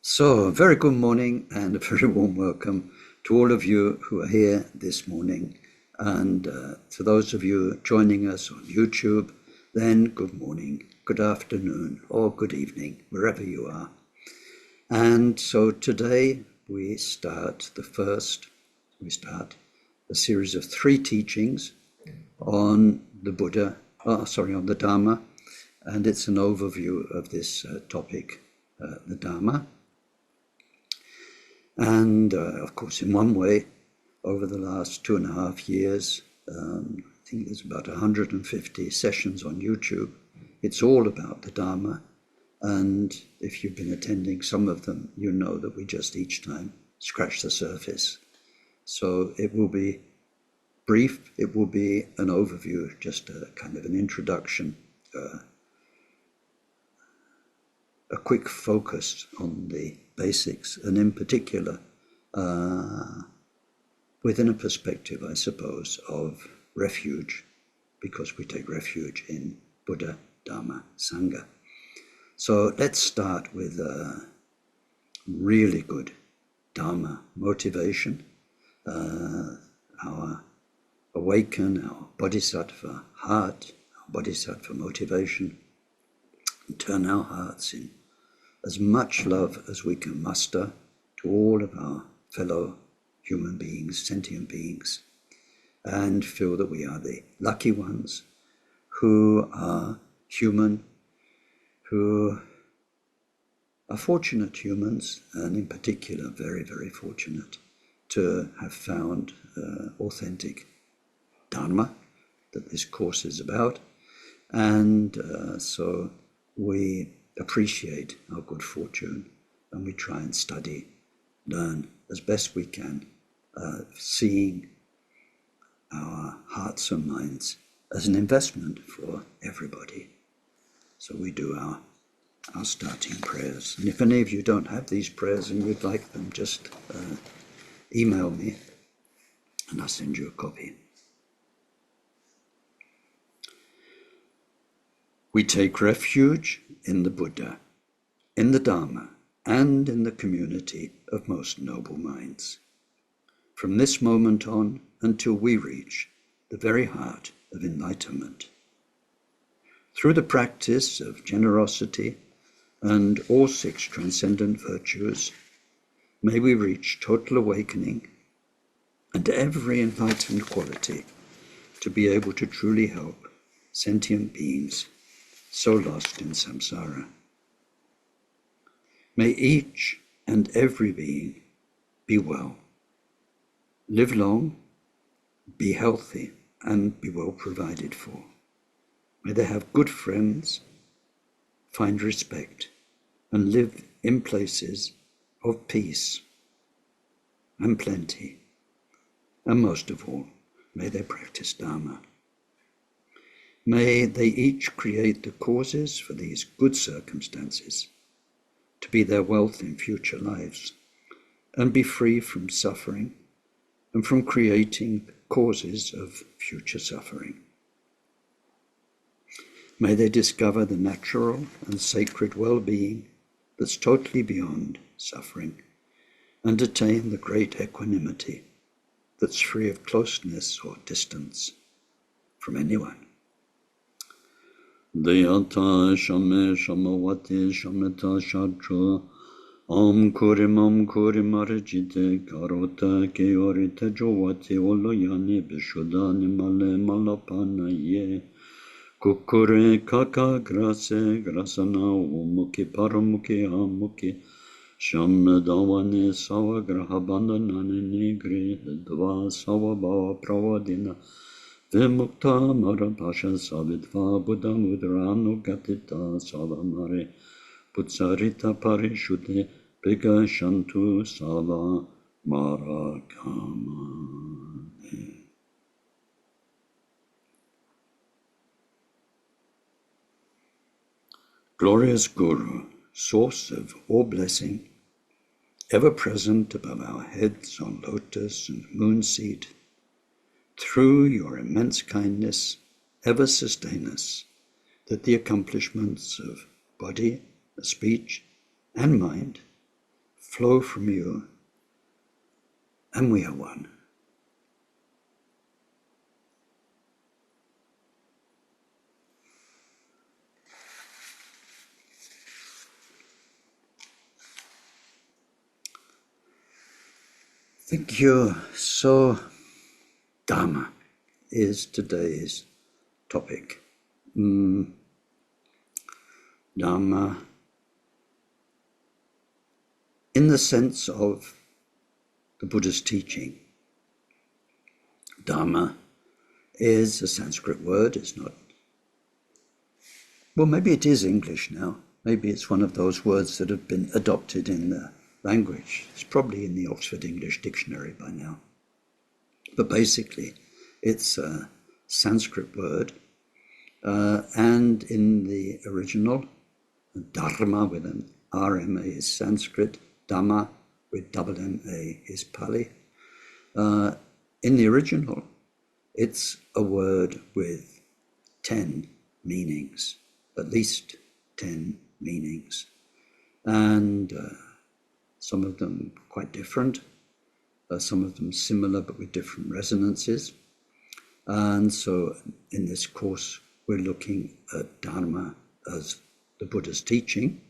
So, a very good morning and a very warm welcome to all of you who are here this morning. And to those of you joining us on YouTube, then good morning, good afternoon, or good evening, wherever you are. And so today we start a series of 3 teachings on the on the Dharma, and it's an overview of this topic, the Dharma. And of course, in one way, over the last 2.5 years, I think there's about 150 sessions on YouTube. It's all about the Dharma. And if you've been attending some of them, you know that we just each time scratch the surface. So it will be brief, it will be an overview, just a kind of an introduction, a quick focus on the basics, and in particular, within a perspective, I suppose, of refuge, because we take refuge in Buddha, Dharma, Sangha. So let's start with a really good Dharma motivation, our awaken, our bodhisattva heart, our bodhisattva motivation, and turn our hearts in as much love as we can muster to all of our fellow human beings, sentient beings, and feel that we are the lucky ones who are human, who are fortunate humans, and in particular very, very fortunate to have found authentic Dharma that this course is about. And so we appreciate our good fortune, and we try and study, learn as best we can, seeing our hearts and minds as an investment for everybody. So we do our starting prayers. And if any of you don't have these prayers and you'd like them, just email me and I'll send you a copy. We take refuge in the Buddha, in the Dharma, and in the community of most noble minds. From this moment on until we reach the very heart of enlightenment. Through the practice of generosity and all 6 transcendent virtues, may we reach total awakening and every enlightened quality to be able to truly help sentient beings so lost in samsara. May each and every being be well, live long, be healthy, and be well provided for. May they have good friends, find respect, and live in places of peace and plenty. And most of all, may they practice Dharma. May they each create the causes for these good circumstances to be their wealth in future lives, and be free from suffering and from creating causes of future suffering. May they discover the natural and sacred well-being that's totally beyond suffering, and attain the great equanimity that's free of closeness or distance from anyone. Dhyata shame shamavati shameta shadru Om kurim arjite karota keorite jovati oloyani bishudani male malapana ye Kukure kaka grase grasana umuki paramuki amuki Shamedavani sawa grahabandanani nigri dva sawa bhava pravadina Vimukta marapasha savitva buddha mudranu gatita savamare Putsarita parishute pika shantu sava marakamane. Glorious Guru, source of all blessing, ever present above our heads on lotus and moon seat, through your immense kindness, ever sustain us, that the accomplishments of body, speech, and mind flow from you, and we are one. Thank you. So, Dharma is today's topic. Dharma, in the sense of the Buddha's teaching. Dharma is a Sanskrit word. It's not, well, maybe it is English now. Maybe it's one of those words that have been adopted in the language. It's probably in the Oxford English Dictionary by now. But basically, it's a Sanskrit word. And in the original, Dharma with an RMA is Sanskrit, Dhamma with double MA is Pali. In the original, it's a word with 10 meanings, at least 10 meanings. And some of them quite different, some of them similar but with different resonances. And so in this course, we're looking at Dharma as the Buddha's teaching,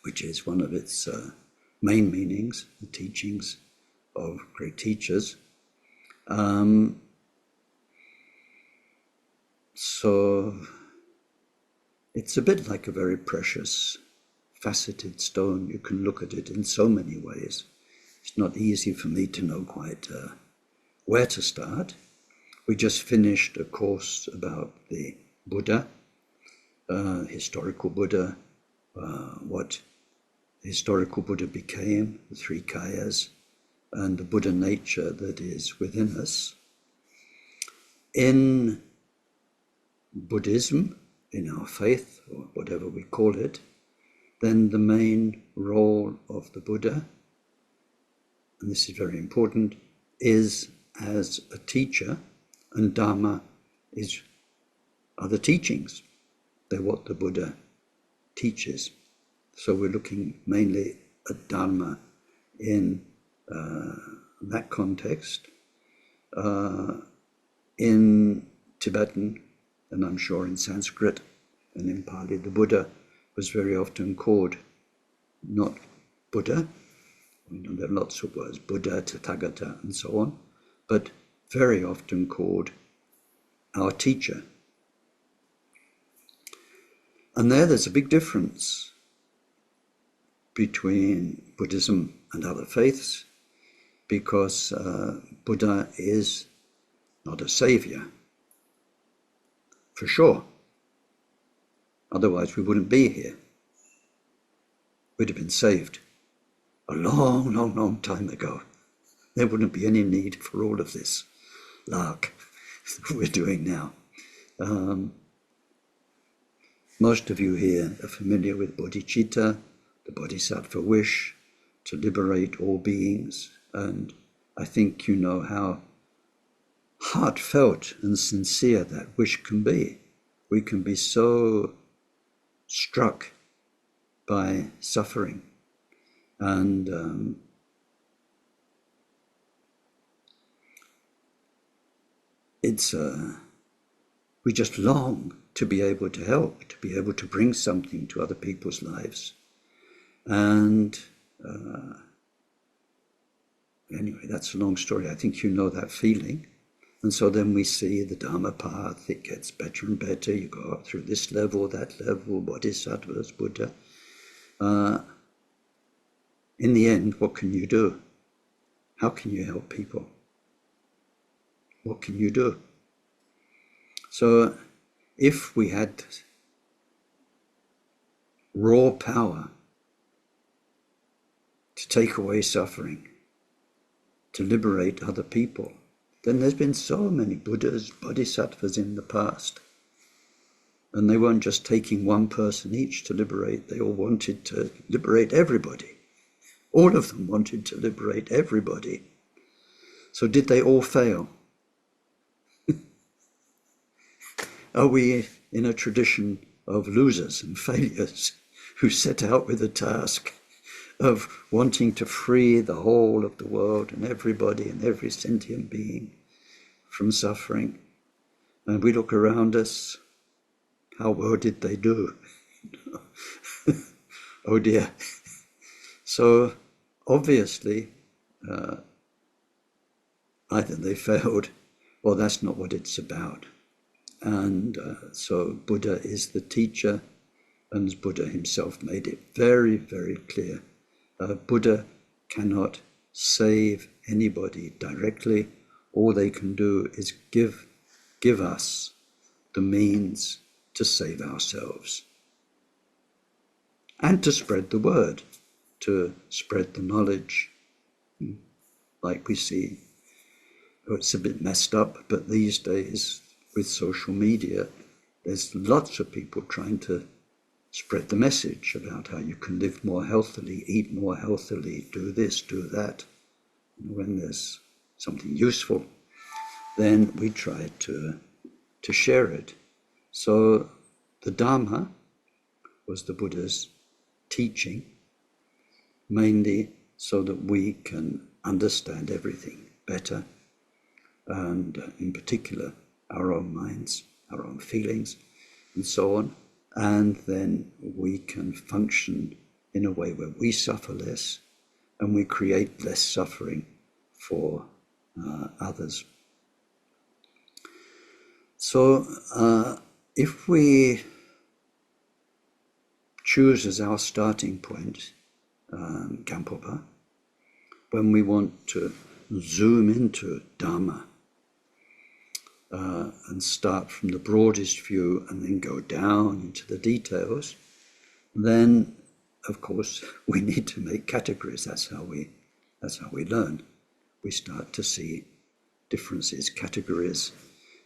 which is one of its main meanings, the teachings of great teachers. So it's a bit like a very precious, faceted stone. You can look at it in so many ways. It's not easy for me to know quite where to start. We just finished a course about the Buddha, historical Buddha, what the historical Buddha became, the three kayas, and the Buddha nature that is within us. In Buddhism, in our faith, or whatever we call it, then the main role of the Buddha, and this is very important, is as a teacher, and Dharma are the teachings. They're what the Buddha teaches. So we're looking mainly at Dharma in that context. In Tibetan, and I'm sure in Sanskrit and in Pali, the Buddha was very often called not Buddha. There are lots of words, Buddha, Tathagata, and so on, but very often called our teacher. And there's a big difference between Buddhism and other faiths, because Buddha is not a savior, for sure. Otherwise we wouldn't be here. We'd have been saved a long, long, long time ago. There wouldn't be any need for all of this lark that we're doing now. Most of you here are familiar with bodhicitta, the bodhisattva wish to liberate all beings, and I think you know how heartfelt and sincere that wish can be. We can be so struck by suffering, and we just long to be able to help, to be able to bring something to other people's lives. And anyway, that's a long story. I think you know that feeling. And so then we see the Dharma path, it gets better and better. You go up through this level, that level, bodhisattvas, Buddha. In the end, what can you do? How can you help people? What can you do? So if we had raw power to take away suffering, to liberate other people, then there's been so many Buddhas, bodhisattvas in the past. And they weren't just taking one person each to liberate, they all wanted to liberate everybody. All of them wanted to liberate everybody. So did they all fail? Are we in a tradition of losers and failures who set out with a task of wanting to free the whole of the world and everybody and every sentient being from suffering. And we look around us, how well did they do? Oh dear. So obviously, either they failed or that's not what it's about. And so Buddha is the teacher, and as Buddha himself made it very, very clear, Buddha cannot save anybody directly. All they can do is give us the means to save ourselves and to spread the word, to spread the knowledge. Like we see, it's a bit messed up, but these days with social media, there's lots of people trying to spread the message about how you can live more healthily, eat more healthily, do this, do that. When there's something useful, then we try to share it. So the Dharma was the Buddha's teaching, mainly so that we can understand everything better, and in particular our own minds, our own feelings, and so on. And then we can function in a way where we suffer less and we create less suffering for others. So if we choose as our starting point Khenpoken, when we want to zoom into Dharma and start from the broadest view and then go down into the details, then of course we need to make categories. That's how we learn. We start to see differences, categories,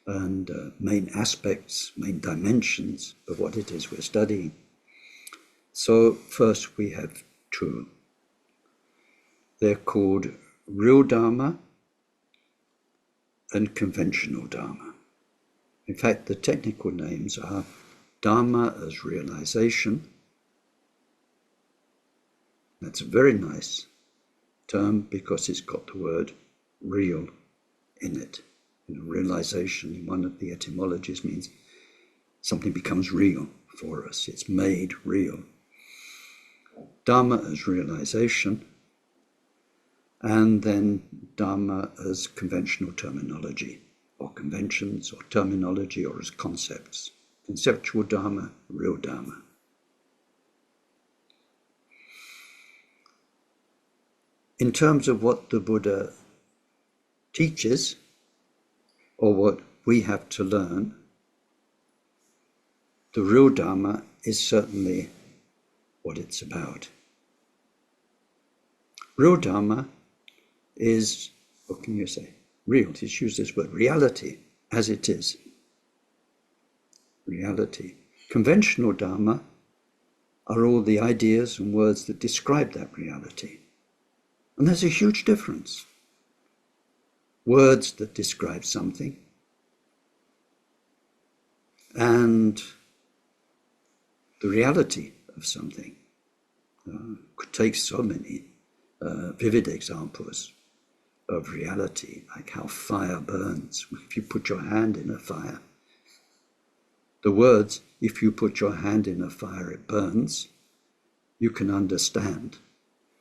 and main aspects, main dimensions of what it is we're studying. So first we have two. They're called real Dharma and conventional Dharma. In fact, the technical names are Dharma as realization. That's a very nice term because it's got the word real in it. Realization in one of the etymologies means something becomes real for us. It's made real. Dharma as realization, and then Dharma as conventional terminology, or conventions, or terminology, or as concepts. Conceptual Dharma, real Dharma. In terms of what the Buddha teaches, or what we have to learn, the real Dharma is certainly what it's about. Real Dharma is, what can you say? Real, just use this word, reality, as it is. Reality. Conventional Dharma are all the ideas and words that describe that reality. And there's a huge difference. Words that describe something and the reality of something. Could take so many vivid examples of reality, like how fire burns. If you put your hand in a fire, the words, if you put your hand in a fire, it burns, you can understand.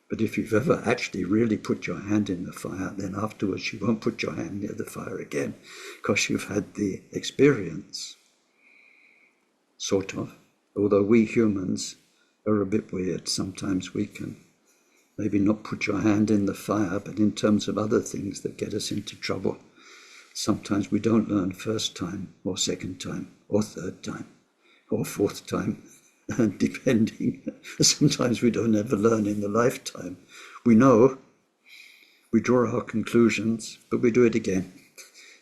But if you've ever actually really put your hand in the fire, then afterwards you won't put your hand near the fire again, because you've had the experience, sort of. Although we humans are a bit weird. Sometimes we can maybe not put your hand in the fire, but in terms of other things that get us into trouble, sometimes we don't learn first time, or second time, or third time, or fourth time, depending. Sometimes we don't ever learn in the lifetime. We know, we draw our conclusions, but we do it again,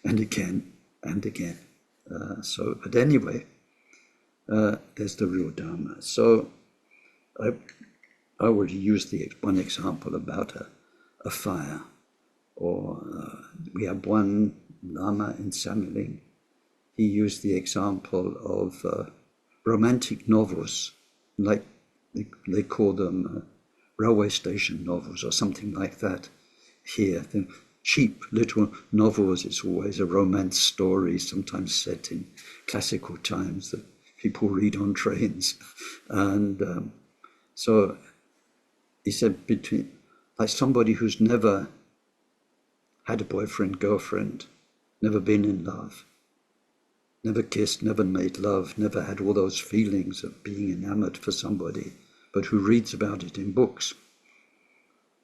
and again, and again. But anyway, there's the real Dharma. So I already used the one example about a fire, or we have one Lama in Samiling. He used the example of romantic novels, like they call them railway station novels or something like that here. The cheap little novels, it's always a romance story, sometimes set in classical times that people read on trains. And so he said, between, like somebody who's never had a boyfriend, girlfriend, never been in love, never kissed, never made love, never had all those feelings of being enamored for somebody, but who reads about it in books.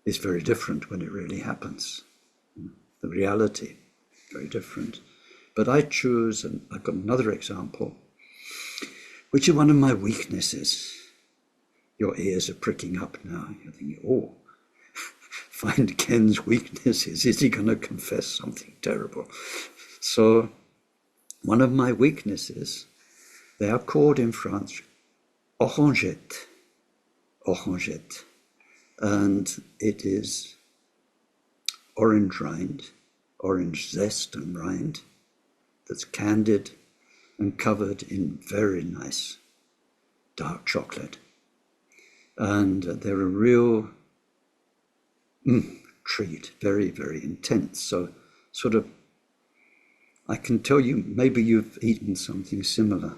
It's very different when it really happens. The reality, very different. But I choose, and I've got another example, which is one of my weaknesses. Your ears are pricking up now. You're thinking, oh, find Ken's weaknesses. Is he going to confess something terrible? So one of my weaknesses, they are called in France orangettes. Orangettes. And it is orange rind, orange zest and rind that's candied and covered in very nice dark chocolate. And they're a real treat, very, very intense. So sort of, I can tell you, maybe you've eaten something similar,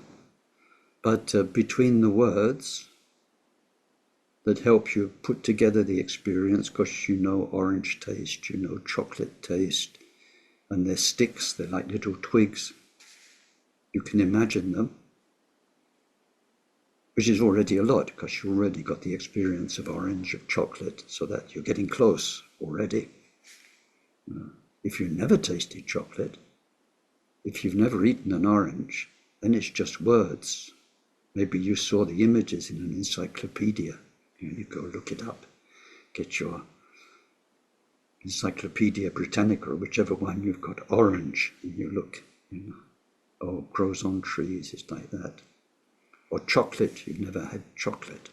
but between the words that help you put together the experience, because you know orange taste, you know chocolate taste, and they're sticks, they're like little twigs. You can imagine them, which is already a lot, because you already got the experience of orange, of chocolate, so that you're getting close already. If you've never tasted chocolate, if you've never eaten an orange, then it's just words. Maybe you saw the images in an encyclopedia. You go look it up, get your Encyclopedia Britannica or whichever one you've got, orange, and you look, oh, grows on trees, it's like that. Or chocolate, you've never had chocolate.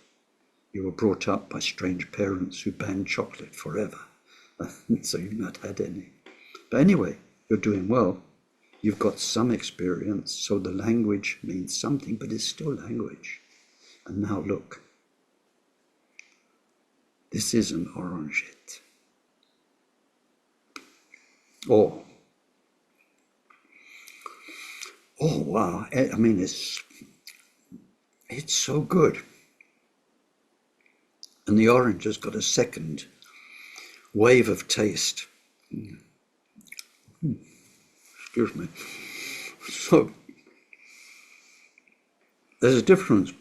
You were brought up by strange parents who banned chocolate forever, so you've not had any. But anyway, you're doing well. You've got some experience, so the language means something, but it's still language. And now look. This is an orangette. Oh, wow. I mean, it's so good. And the orange has got a second wave of taste. Excuse me. So there's a difference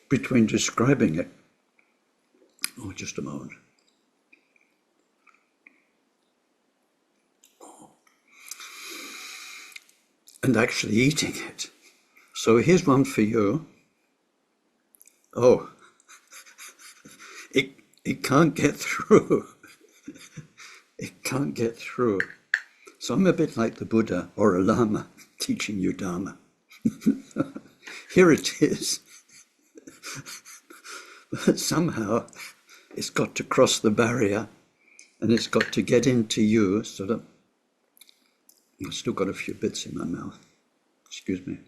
between describing it. Oh, just a moment. And actually eating it. So here's one for you. Oh, it can't get through. It can't get through. So I'm a bit like the Buddha or a Lama teaching you Dharma. Here it is. But somehow it's got to cross the barrier and it's got to get into you so that I've still got a few bits in my mouth. Excuse me.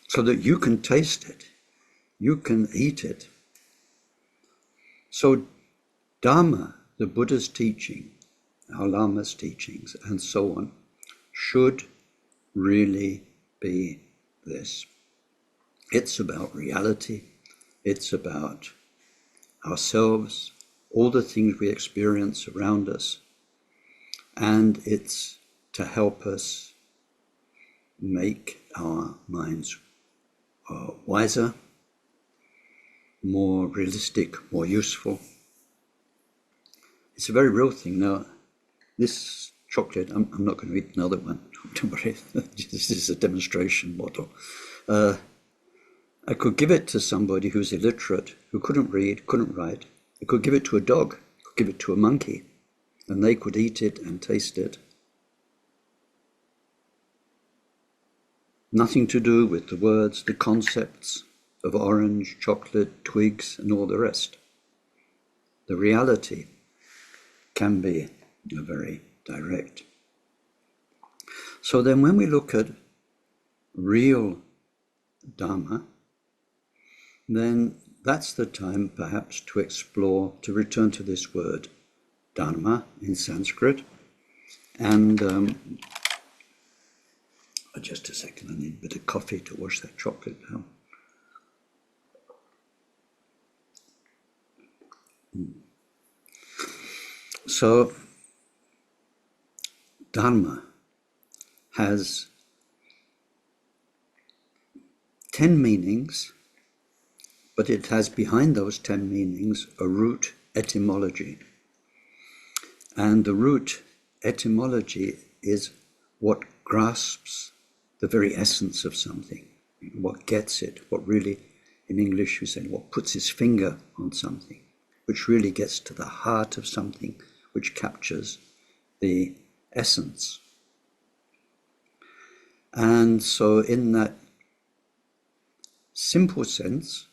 So that you can taste it. You can eat it. So Dharma, the Buddha's teaching, our Lama's teachings, and so on, should really be this. It's about reality. It's about ourselves, all the things we experience around us, and it's to help us make our minds wiser, more realistic, more useful. It's a very real thing. Now, this chocolate, I'm not going to eat another one, don't worry, this is a demonstration model. I could give it to somebody who's illiterate, who couldn't read, couldn't write. I could give it to a dog, I could give it to a monkey, and they could eat it and taste it. Nothing to do with the words, the concepts of orange, chocolate, twigs, and all the rest. The reality can be very direct. So then when we look at real Dharma, then that's the time perhaps to explore, to return to this word, Dharma in Sanskrit. And just a second, I need a bit of coffee to wash that chocolate down. So, Dharma has 10 meanings, but it has behind those 10 meanings a root etymology. And the root etymology is what grasps the very essence of something, what gets it, what really, in English we say, what puts his finger on something, which really gets to the heart of something, which captures the essence. And so in that simple sense,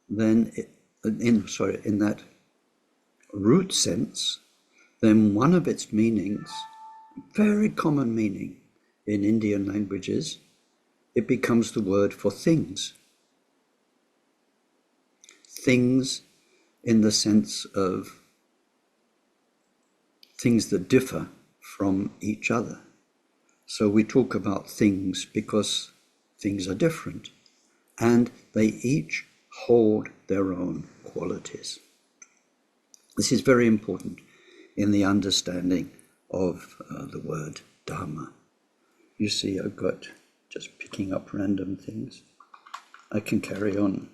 then, in that root sense, then one of its meanings, very common meaning in Indian languages, it becomes the word for things. Things in the sense of things that differ from each other. So we talk about things because things are different, and they each hold their own qualities. This is very important in the understanding of the word Dharma. You see, I've got just picking up random things. I can carry on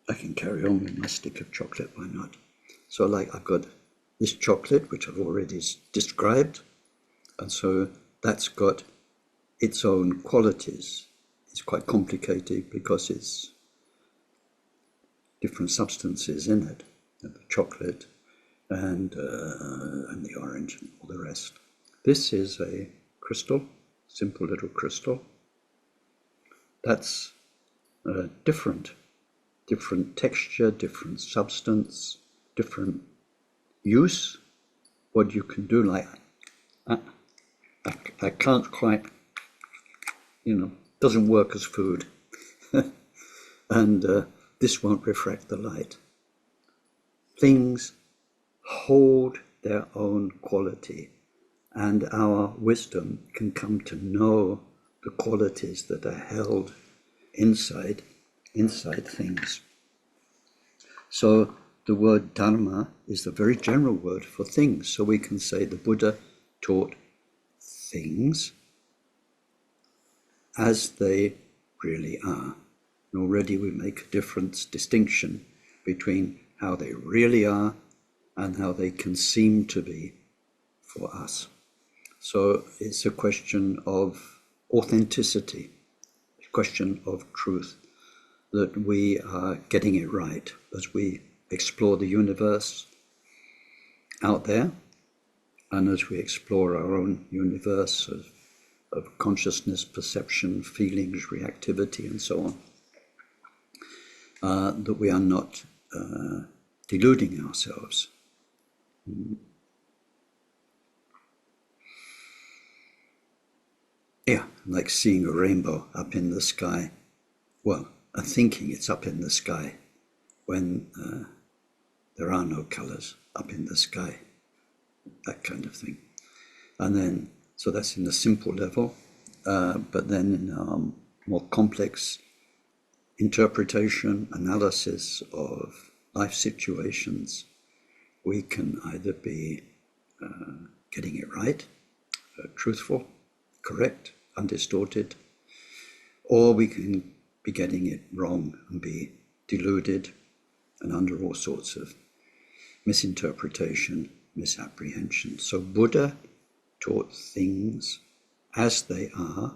with my stick of chocolate, why not? So like I've got this chocolate, which I've already described, and so that's got its own qualities. It's quite complicated because it's different substances in it, the chocolate and the orange and all the rest. This is a crystal, simple little crystal. That's different texture, different substance, different use. What you can do, like I can't quite, doesn't work as food, and this won't refract the light. Things hold their own quality, and our wisdom can come to know the qualities that are held inside things. So the word Dharma is the very general word for things. So we can say the Buddha taught things as they really are. And already we make a distinction between how they really are and how they can seem to be for us. So it's a question of authenticity, a question of truth, that we are getting it right as we explore the universe out there, and as we explore our own universe of consciousness, perception, feelings, reactivity, and so on, that we are not deluding ourselves. Yeah, like seeing a rainbow up in the sky. Well, thinking it's up in the sky when there are no colors up in the sky, that kind of thing. And then, so that's in the simple level, but then in our more complex interpretation, analysis of life situations, we can either be getting it right, truthful, correct, undistorted, or we can be getting it wrong and be deluded and under all sorts of misinterpretation, misapprehension. So Buddha taught things as they are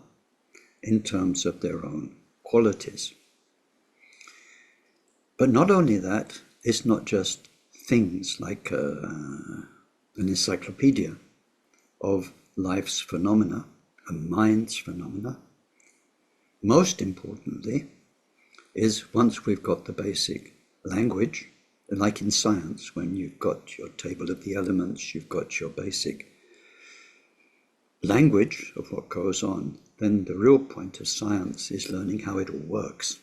in terms of their own qualities. But not only that, it's not just things like an encyclopedia of life's phenomena and mind's phenomena. Most importantly is once we've got the basic language, like in science, when you've got your table of the elements, you've got your basic language of what goes on, then the real point of science is learning how it all works.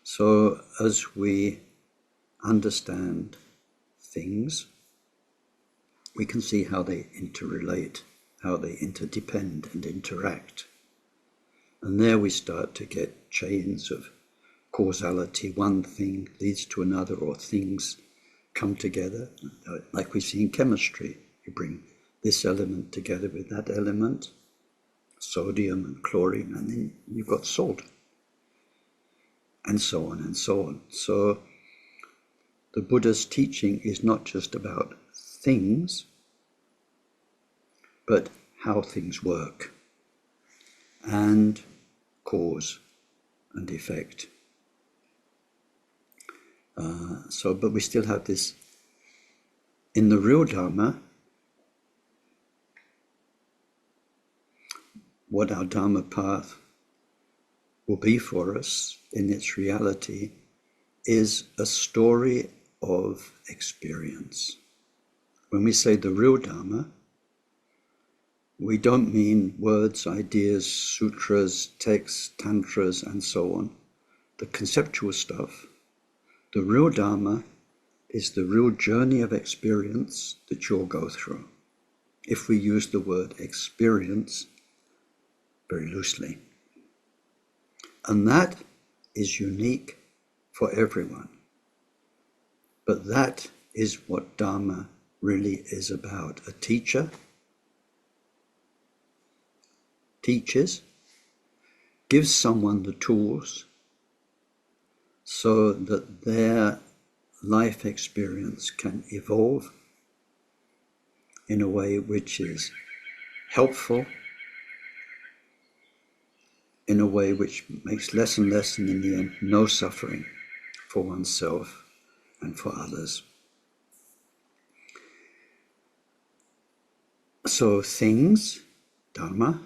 So as we understand things, we can see how they interrelate, how they interdepend and interact. And there we start to get chains of causality. One thing leads to another, or things come together, like we see in chemistry. You bring this element together with that element, sodium and chlorine, and then you've got salt, and so on and so on. So the Buddha's teaching is not just about things, but how things work, and cause and effect. But we still have this in the real Dharma. What our Dharma path will be for us in its reality is a story of experience. When we say the real Dharma, we don't mean words, ideas, sutras, texts, tantras, and so on, the conceptual stuff. The real Dharma is the real journey of experience that you'll go through. If we use the word experience very loosely. And that is unique for everyone. But that is what Dharma really is about. A teacher teaches, gives someone the tools so that their life experience can evolve in a way which is helpful, in a way which makes less and less, and in the end, no suffering for oneself and for others. So things, Dharma,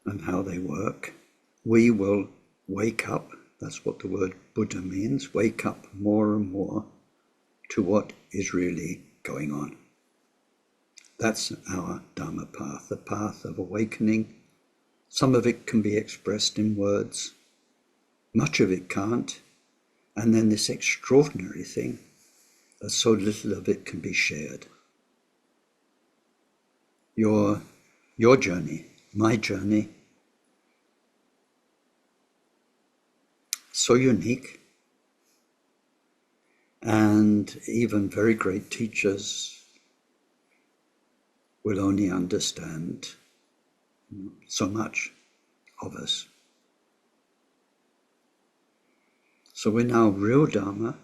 and how they work, we will wake up, that's what the word Buddha means, wake up more and more to what is really going on. That's our Dharma path, the path of awakening. Some of it can be expressed in words, much of it can't, and then this extraordinary thing, that so little of it can be shared. Your journey, my journey, so unique, and even very great teachers will only understand so much of us. So in our real Dharma,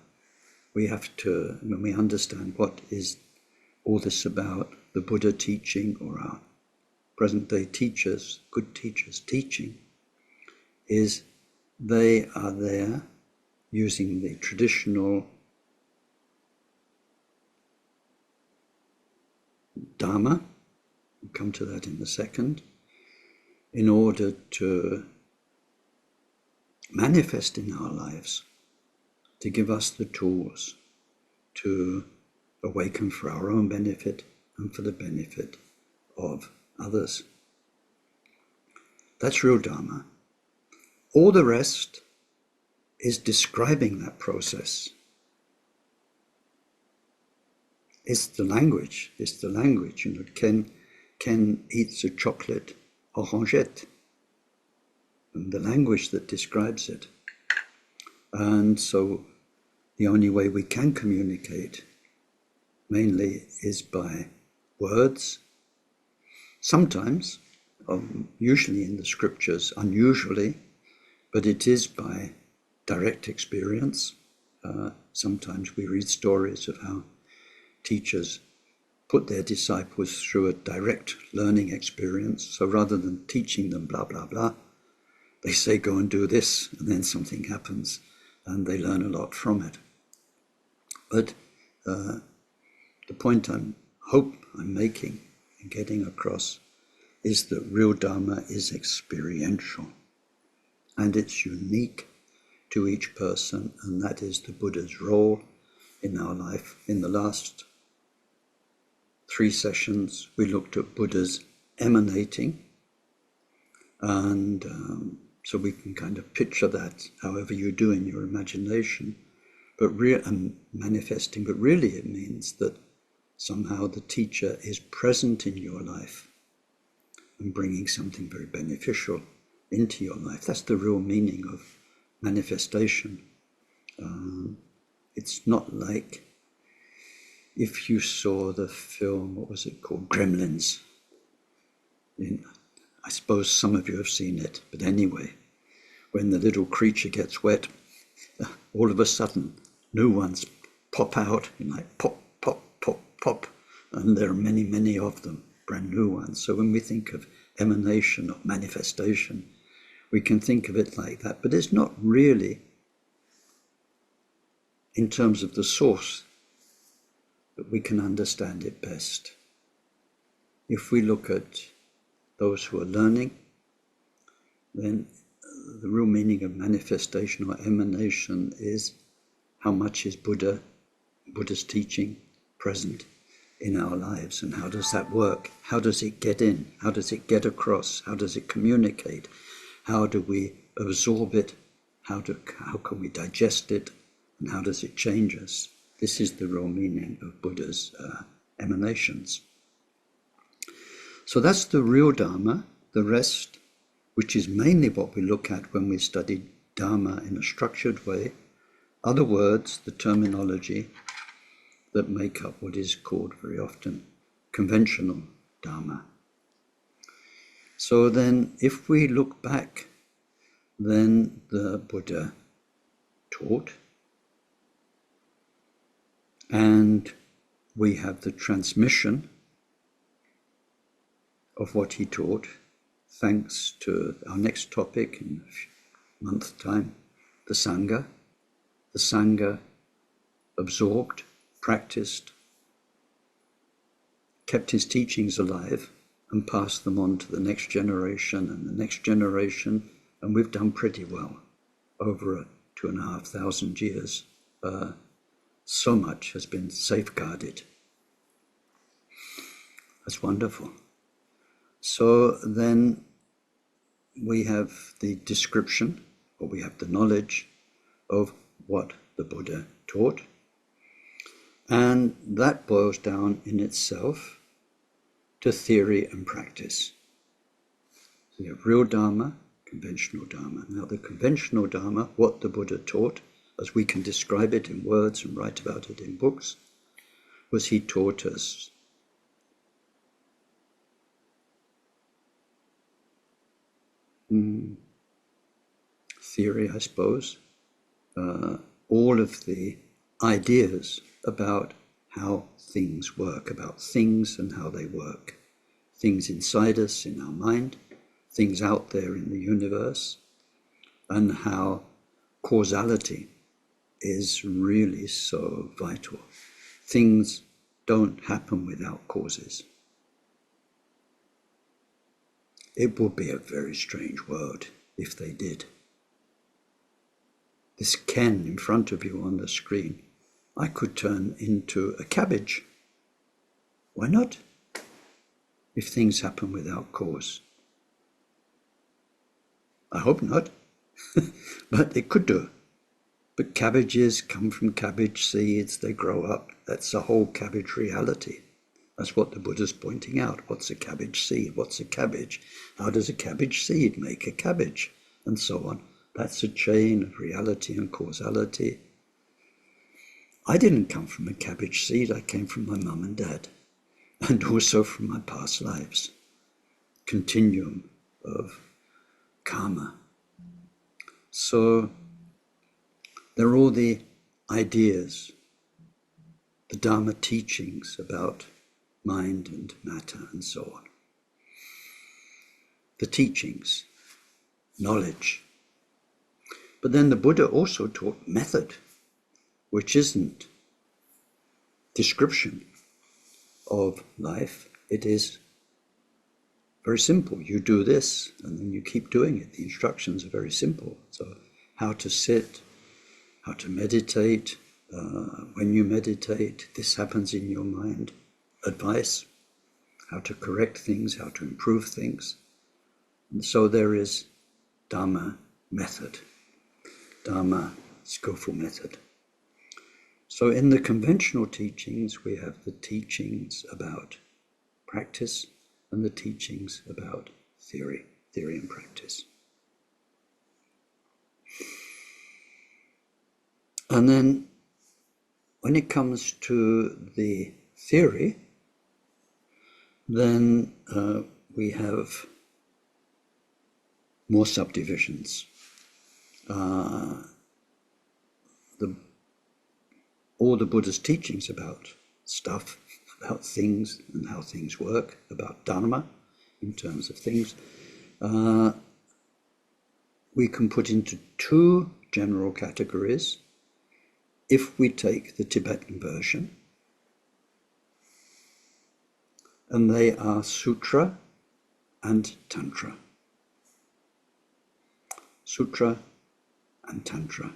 we have to, when we understand what is all this about, the Buddha teaching, or our present day teachers, good teachers teaching, is they are there using the traditional Dharma, we'll come to that in a second, in order to manifest in our lives, to give us the tools to awaken for our own benefit and for the benefit of others. That's real Dharma. All the rest is describing that process. It's the language. Ken eats a chocolate orangette, and the language that describes it. And so the only way we can communicate mainly is by words. Sometimes, usually in the scriptures, unusually, but it is by direct experience. Sometimes we read stories of how teachers put their disciples through a direct learning experience. So rather than teaching them blah, blah, blah, they say, go and do this, and then something happens, and they learn a lot from it. But the point I hope I'm making and getting across is that real Dharma is experiential, and it's unique to each person, and that is the Buddha's role in our life. In the last 3 sessions, we looked at Buddha's emanating and So we can kind of picture that however you do in your imagination, but manifesting, but really it means that somehow the teacher is present in your life and bringing something very beneficial into your life. That's the real meaning of manifestation. It's not like if you saw the film, what was it called, Gremlins. I suppose some of you have seen it, but anyway, when the little creature gets wet, all of a sudden new ones pop out, like pop, pop, pop, pop, and there are many, many of them, brand new ones. So when we think of emanation or manifestation, we can think of it like that, but it's not really in terms of the source that we can understand it best. If we look at those who are learning, then the real meaning of manifestation or emanation is how much is Buddha's teaching present in our lives, and how does that work? How does it get in? How does it get across? How does it communicate? How do we absorb it? How can we digest it? And how does it change us? This is the real meaning of Buddha's emanations. So that's the real Dharma. The rest, which is mainly what we look at when we study Dharma in a structured way, are the words, the terminology that make up what is called very often conventional Dharma. So then, if we look back, then the Buddha taught, and we have the transmission of what he taught, thanks to our next topic in a month's time, the Sangha. The Sangha absorbed, practiced, kept his teachings alive, and passed them on to the next generation and the next generation, and we've done pretty well over 2,500 years. So much has been safeguarded. That's wonderful. So then we have the description, or we have the knowledge of what the Buddha taught, and that boils down in itself to theory and practice. So you have real Dharma, conventional Dharma. Now the conventional Dharma, what the Buddha taught, as we can describe it in words and write about it in books, was he taught us theory, I suppose, all of the ideas about how things work, about things and how they work. Things inside us, in our mind, things out there in the universe, and how causality is really so vital. Things don't happen without causes. It would be a very strange world if they did. This Ken in front of you on the screen, I could turn into a cabbage. Why not? If things happen without cause. I hope not, but they could do. But cabbages come from cabbage seeds, they grow up. That's the whole cabbage reality. That's what the Buddha's pointing out. What's a cabbage seed? What's a cabbage? How does a cabbage seed make a cabbage? And so on. That's a chain of reality and causality. I didn't come from a cabbage seed. I came from my mum and dad, and also from my past lives. Continuum of karma. So there are all the ideas, the Dharma teachings about mind and matter and so on. The teachings, knowledge. But then the Buddha also taught method, which isn't description of life. It is very simple. You do this, and then you keep doing it. The instructions are very simple. So how to sit, how to meditate, when you meditate, this happens in your mind. Advice, how to correct things, how to improve things. And so there is Dharma method, Dharma skillful method. So in the conventional teachings, we have the teachings about practice and the teachings about theory and practice. And then when it comes to the theory, then we have more subdivisions. All the Buddha's teachings about stuff, about things and how things work, about Dharma in terms of things, we can put into two general categories if we take the Tibetan version, and they are sutra and tantra. Sutra and tantra.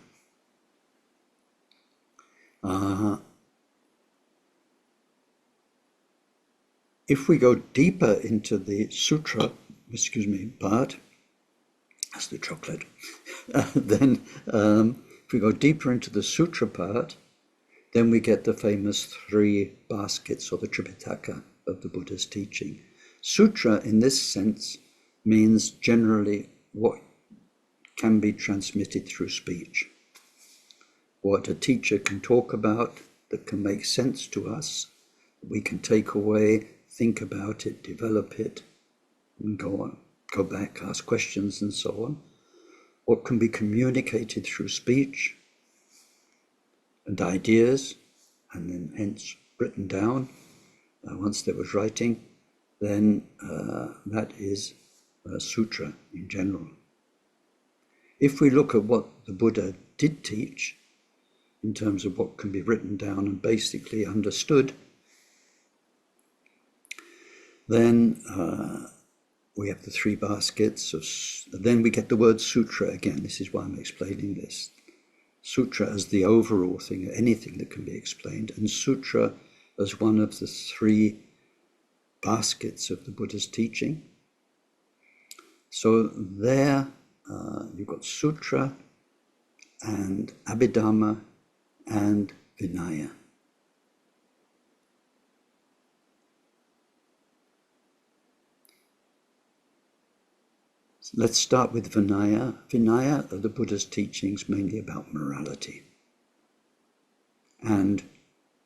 If we go deeper into the sutra, part, that's the chocolate, then if we go deeper into the sutra part, then we get the famous three baskets, or the Tripitaka of the Buddha's teaching. Sutra, in this sense, means generally what can be transmitted through speech. What a teacher can talk about that can make sense to us, we can take away, think about it, develop it, and go on, go back, ask questions and so on. What can be communicated through speech and ideas, and then hence written down, once there was writing, then that is a sutra in general. If we look at what the Buddha did teach, in terms of what can be written down and basically understood, then we have the three baskets of, then we get the word sutra again. This is why I'm explaining this. Sutra as the overall thing, anything that can be explained, and sutra as one of the three baskets of the Buddha's teaching. So there you've got sutra and abhidharma and vinaya. So let's start with vinaya. Vinaya are the Buddha's teachings mainly about morality and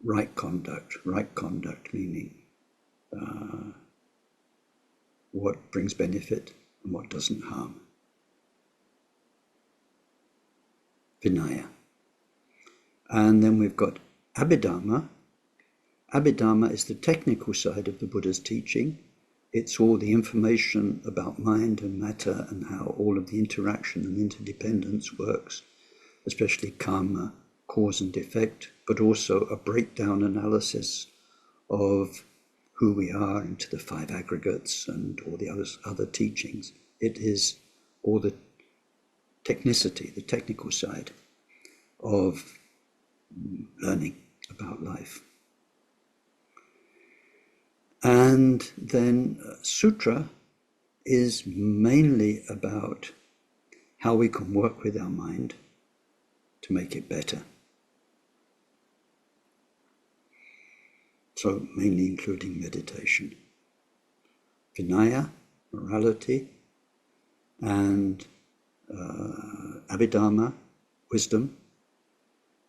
right conduct. Right conduct meaning what brings benefit and what doesn't harm. Vinaya. And then we've got abhidharma. Abhidharma is the technical side of the Buddha's teaching. It's all the information about mind and matter and how all of the interaction and interdependence works, especially karma, cause and effect, but also a breakdown analysis of who we are into the five aggregates and all the other teachings. It is all the technicity, the technical side of learning about life. And then sutra is mainly about how we can work with our mind to make it better. So mainly including meditation. Vinaya, morality, and abhidharma, wisdom,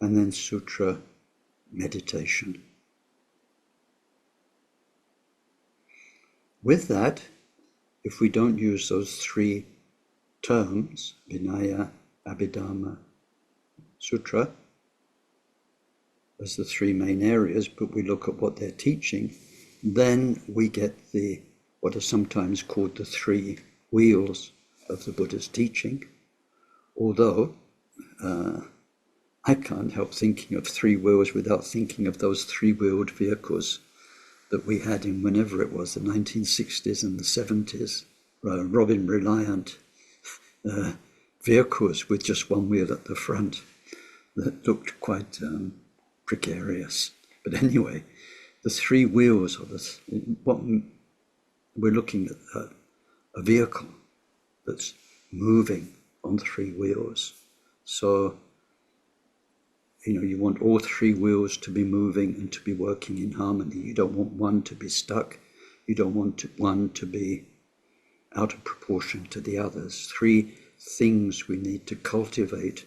and then sutra, meditation. With that, if we don't use those three terms, vinaya, abhidharma, sutra, as the three main areas, but we look at what they're teaching, then we get what are sometimes called the three wheels of the Buddha's teaching. Although I can't help thinking of three wheels without thinking of those three-wheeled vehicles that we had in whenever it was, the 1960s and the 70s, Robin Reliant vehicles with just one wheel at the front that looked quite precarious. But anyway, the three wheels of what we're looking at, a vehicle that's moving on three wheels. So, you want all three wheels to be moving and to be working in harmony. You don't want one to be stuck. You don't want one to be out of proportion to the others. Three things we need to cultivate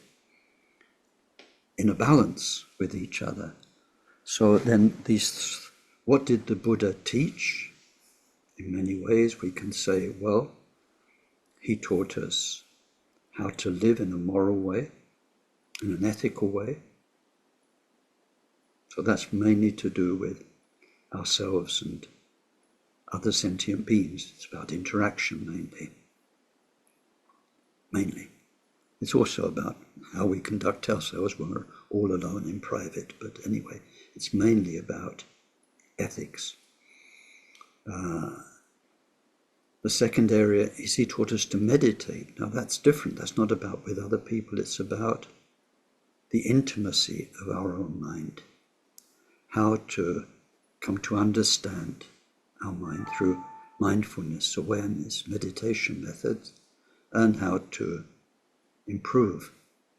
in a balance with each other. So then what did the Buddha teach? In many ways we can say, well, he taught us how to live in a moral way, in an ethical way. So that's mainly to do with ourselves and other sentient beings. It's about interaction mainly. It's also about how we conduct ourselves when we're all alone in private. But anyway, it's mainly about ethics. The second area is he taught us to meditate. Now that's different. That's not about with other people. It's about the intimacy of our own mind. How to come to understand our mind through mindfulness, awareness, meditation methods, and how to improve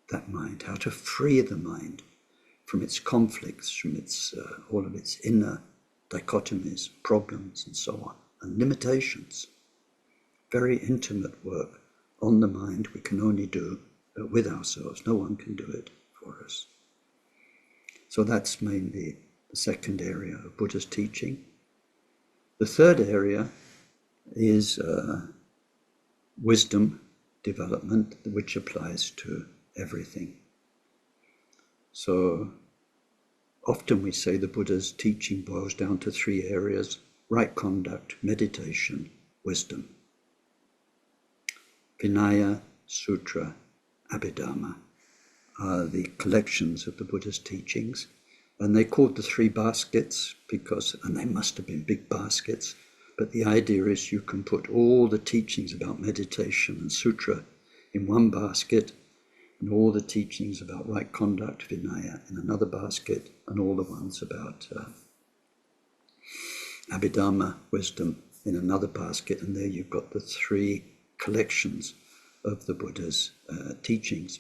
that mind, how to free the mind from its conflicts, from its all of its inner dichotomies, problems, and so on, and limitations. Very intimate work on the mind we can only do with ourselves. No one can do it for us. So that's mainly the second area of Buddha's teaching. The third area is wisdom development, which applies to everything. So often we say the Buddha's teaching boils down to three areas: right conduct, meditation, wisdom. Vinaya, sutra, abhidharma are the collections of the Buddha's teachings. And they called the three baskets and they must have been big baskets, but the idea is you can put all the teachings about meditation and sutra in one basket, and all the teachings about right conduct, vinaya, in another basket, and all the ones about abhidharma, wisdom, in another basket, and there you've got the three collections of the Buddha's teachings.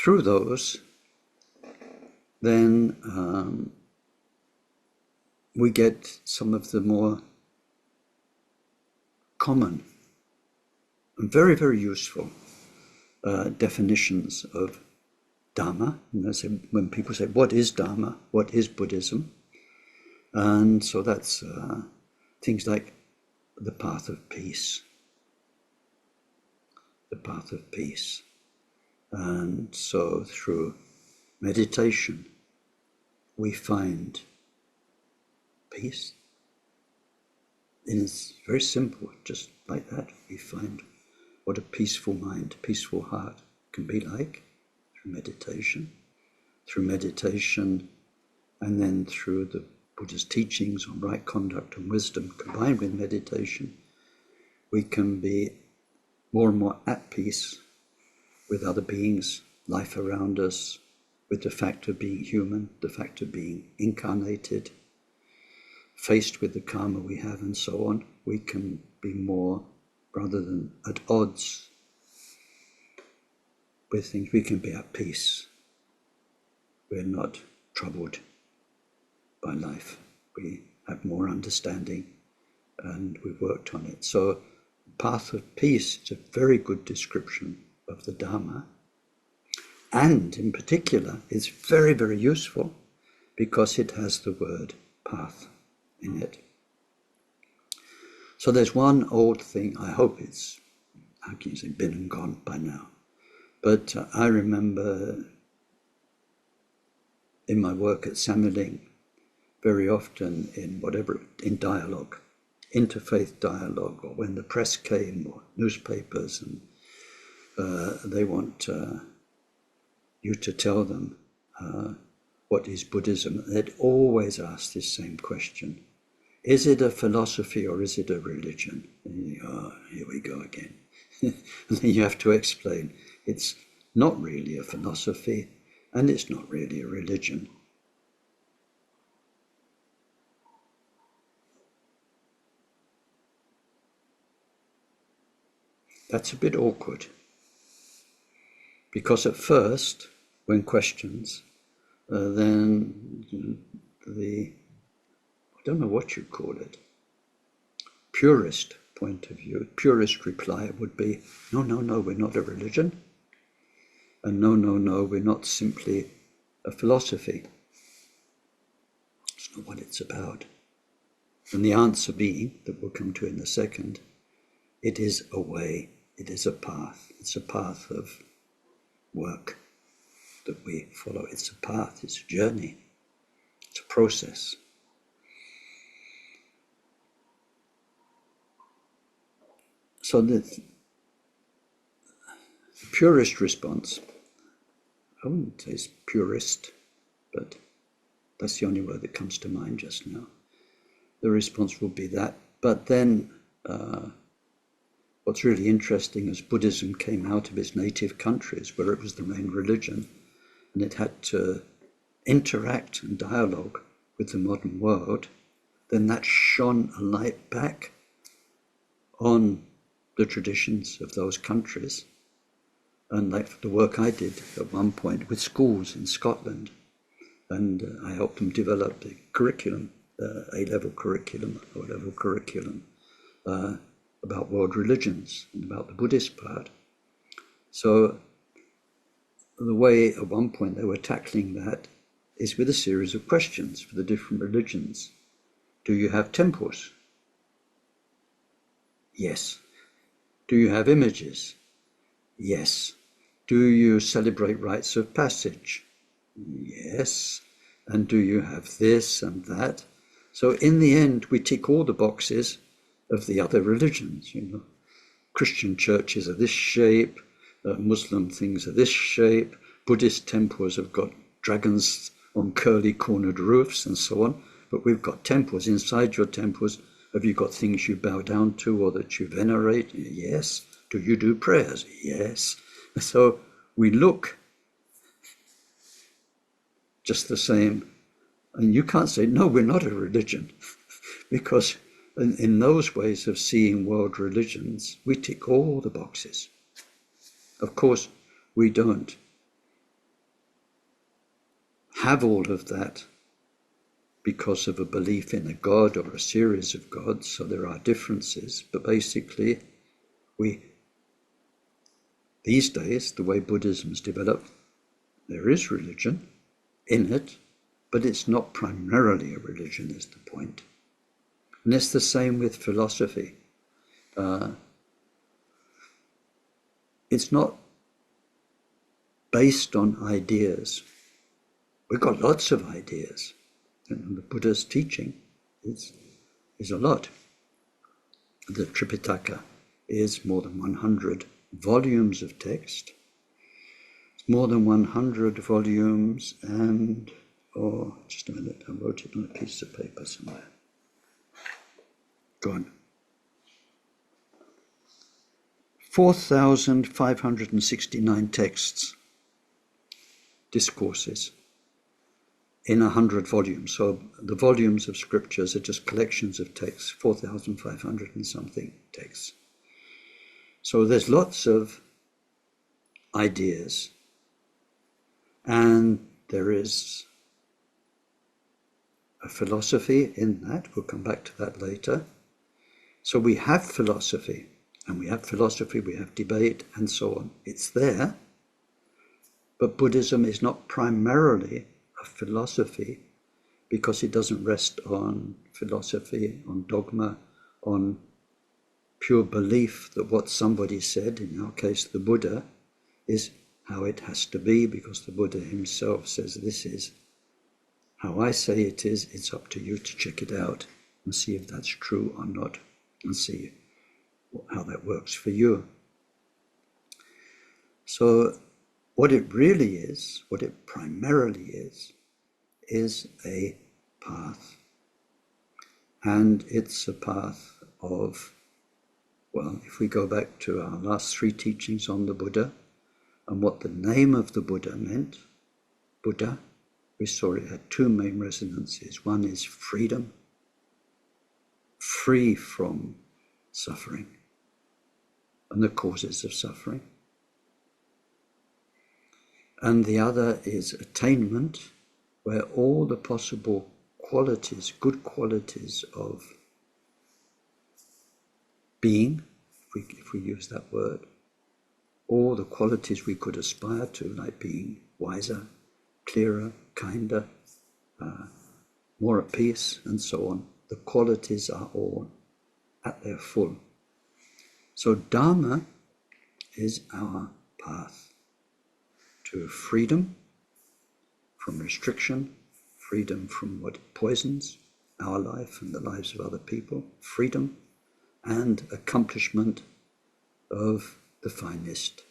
Through those, then we get some of the more common and very, very useful definitions of Dharma. And when people say, what is Dharma? What is Buddhism? And so that's things like the path of peace. The path of peace. And so through meditation, we find peace. And it's very simple, just like that. We find what a peaceful mind, peaceful heart can be like through meditation. Through meditation, and then through the Buddha's teachings on right conduct and wisdom, combined with meditation, we can be more and more at peace with other beings, life around us, with the fact of being human, the fact of being incarnated, faced with the karma we have and so on. We can be more, rather than at odds with things, we can be at peace. We're not troubled by life. We have more understanding and we've worked on it. So path of peace is a very good description of the Dharma, and in particular it's very, very useful because it has the word path in it. So there's one old thing, I hope it's, how can you say, been and gone by now, but I remember in my work at Samuling, very often in dialogue, interfaith dialogue, or when the press came, or newspapers, and they want you to tell them what is Buddhism. They'd always ask this same question: is it a philosophy or is it a religion? And you think, oh, here we go again. And then you have to explain it's not really a philosophy and it's not really a religion. That's a bit awkward. Because at first, when questions, then the, I don't know what you call it, purist point of view, purist reply would be, no, no, no, we're not a religion. And no, no, no, we're not simply a philosophy. It's not what it's about. And the answer being, that we'll come to in a second, it is a way, it is a path. It's a path of work that we follow. It's a path, it's a journey, it's a process. So the purist response, I wouldn't say it's purist, but that's the only word that comes to mind just now. The response will be that. But then what's really interesting is Buddhism came out of its native countries where it was the main religion, and it had to interact and dialogue with the modern world. Then that shone a light back on the traditions of those countries. And like the work I did at one point with schools in Scotland, and I helped them develop the curriculum, A-level curriculum, O-level curriculum, about world religions and about the Buddhist part. So the way at one point they were tackling that is with a series of questions for the different religions. Do you have temples? Yes. Do you have images? Yes. Do you celebrate rites of passage? Yes. And do you have this and that? So in the end, we tick all the boxes of the other religions. Christian churches are this shape, Muslim things are this shape, Buddhist temples have got dragons on curly cornered roofs and so on, but we've got temples. Inside your temples, have you got things you bow down to or that you venerate? Yes. Do you do prayers? Yes. So we look just the same, and you can't say, no, we're not a religion, because in those ways of seeing world religions, we tick all the boxes. Of course, we don't have all of that because of a belief in a god or a series of gods, so there are differences, but basically these days, the way Buddhism's developed, there is religion in it, but it's not primarily a religion is the point. And it's the same with philosophy. It's not based on ideas. We've got lots of ideas. And the Buddha's teaching is a lot. The Tripitaka is more than 100 volumes of text. It's more than 100 volumes and, just a minute, I wrote it on a piece of paper somewhere. Go on. 4,569 texts, discourses, in 100 volumes. So the volumes of scriptures are just collections of texts, 4,500 and something texts. So there's lots of ideas, and there is a philosophy in that. We'll come back to that later. So we have philosophy, and we have debate, and so on. It's there, but Buddhism is not primarily a philosophy because it doesn't rest on philosophy, on dogma, on pure belief that what somebody said, in our case the Buddha, is how it has to be, because the Buddha himself says this is how I say it is. It's up to you to check it out and see if that's true or not, and see how that works for you. So what it really is, what it primarily is a path. And it's a path of, well, if we go back to our last 3 teachings on the Buddha and what the name of the Buddha meant, Buddha, we saw it had 2 main resonances. One is freedom, free from suffering. and the causes of suffering. And the other is attainment, where all the possible qualities, good qualities of being, if we use that word, all the qualities we could aspire to, like being wiser, clearer, kinder, more at peace, and so on. The qualities are all at their full. So Dharma is our path to freedom from restriction, freedom from what poisons our life and the lives of other people, freedom and accomplishment of the finest.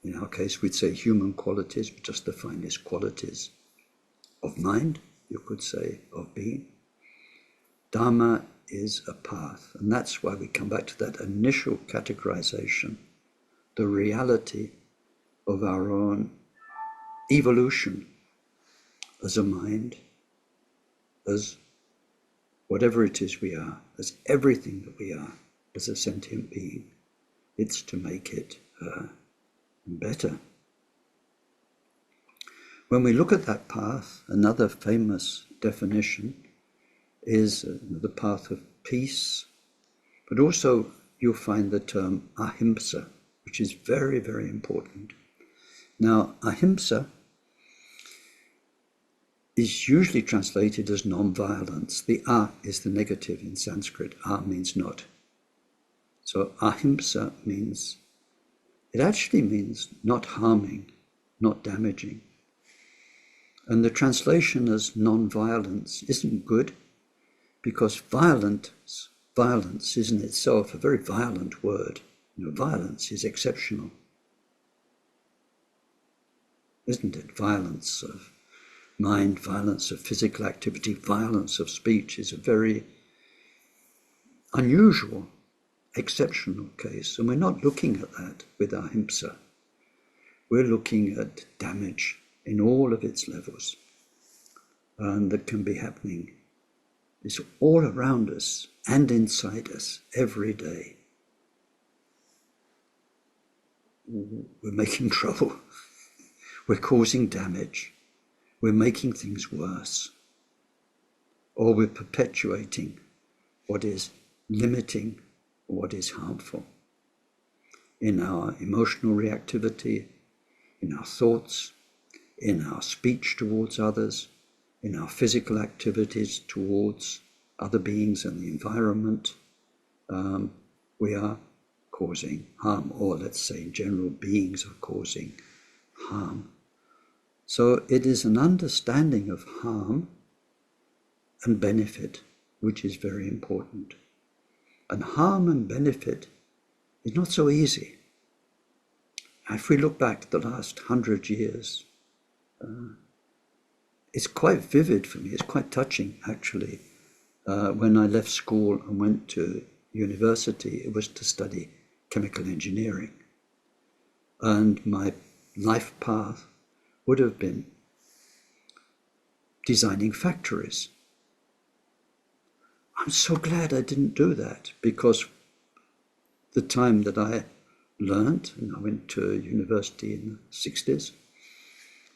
In our case, we'd say human qualities, but just the finest qualities of mind, you could say, of being. Dharma is a path, and that's why we come back to that initial categorization, the reality of our own evolution as a mind, as whatever it is we are, as everything that we are, as a sentient being. It's to make it better. When we look at that path, another famous definition is the path of peace, but also you'll find the term ahimsa, which is very, very important. Now, ahimsa is usually translated as non-violence. The a is the negative in Sanskrit. A means not. So ahimsa means, it actually means not harming, not damaging. And the translation as non-violence isn't good, because violence is in itself a very violent word. Violence is exceptional, isn't it? Violence of mind, violence of physical activity, violence of speech is a very unusual, exceptional case. And we're not looking at that with ahimsa. We're looking at damage in all of its levels, and that can be happening. It's all around us and inside us every day. We're making trouble. We're causing damage. We're making things worse. Or we're perpetuating what is limiting, what is harmful. In our emotional reactivity, in our thoughts, in our speech towards others, in our physical activities towards other beings and the environment, we are causing harm, or let's say in general, beings are causing harm. So it is an understanding of harm and benefit, which is very important. And harm and benefit is not so easy. If we look back to the last 100 years, it's quite vivid for me, it's quite touching actually. When I left school and went to university, it was to study chemical engineering. And my life path would have been designing factories. I'm so glad I didn't do that, because the time that I learned, and I went to university in the 60s,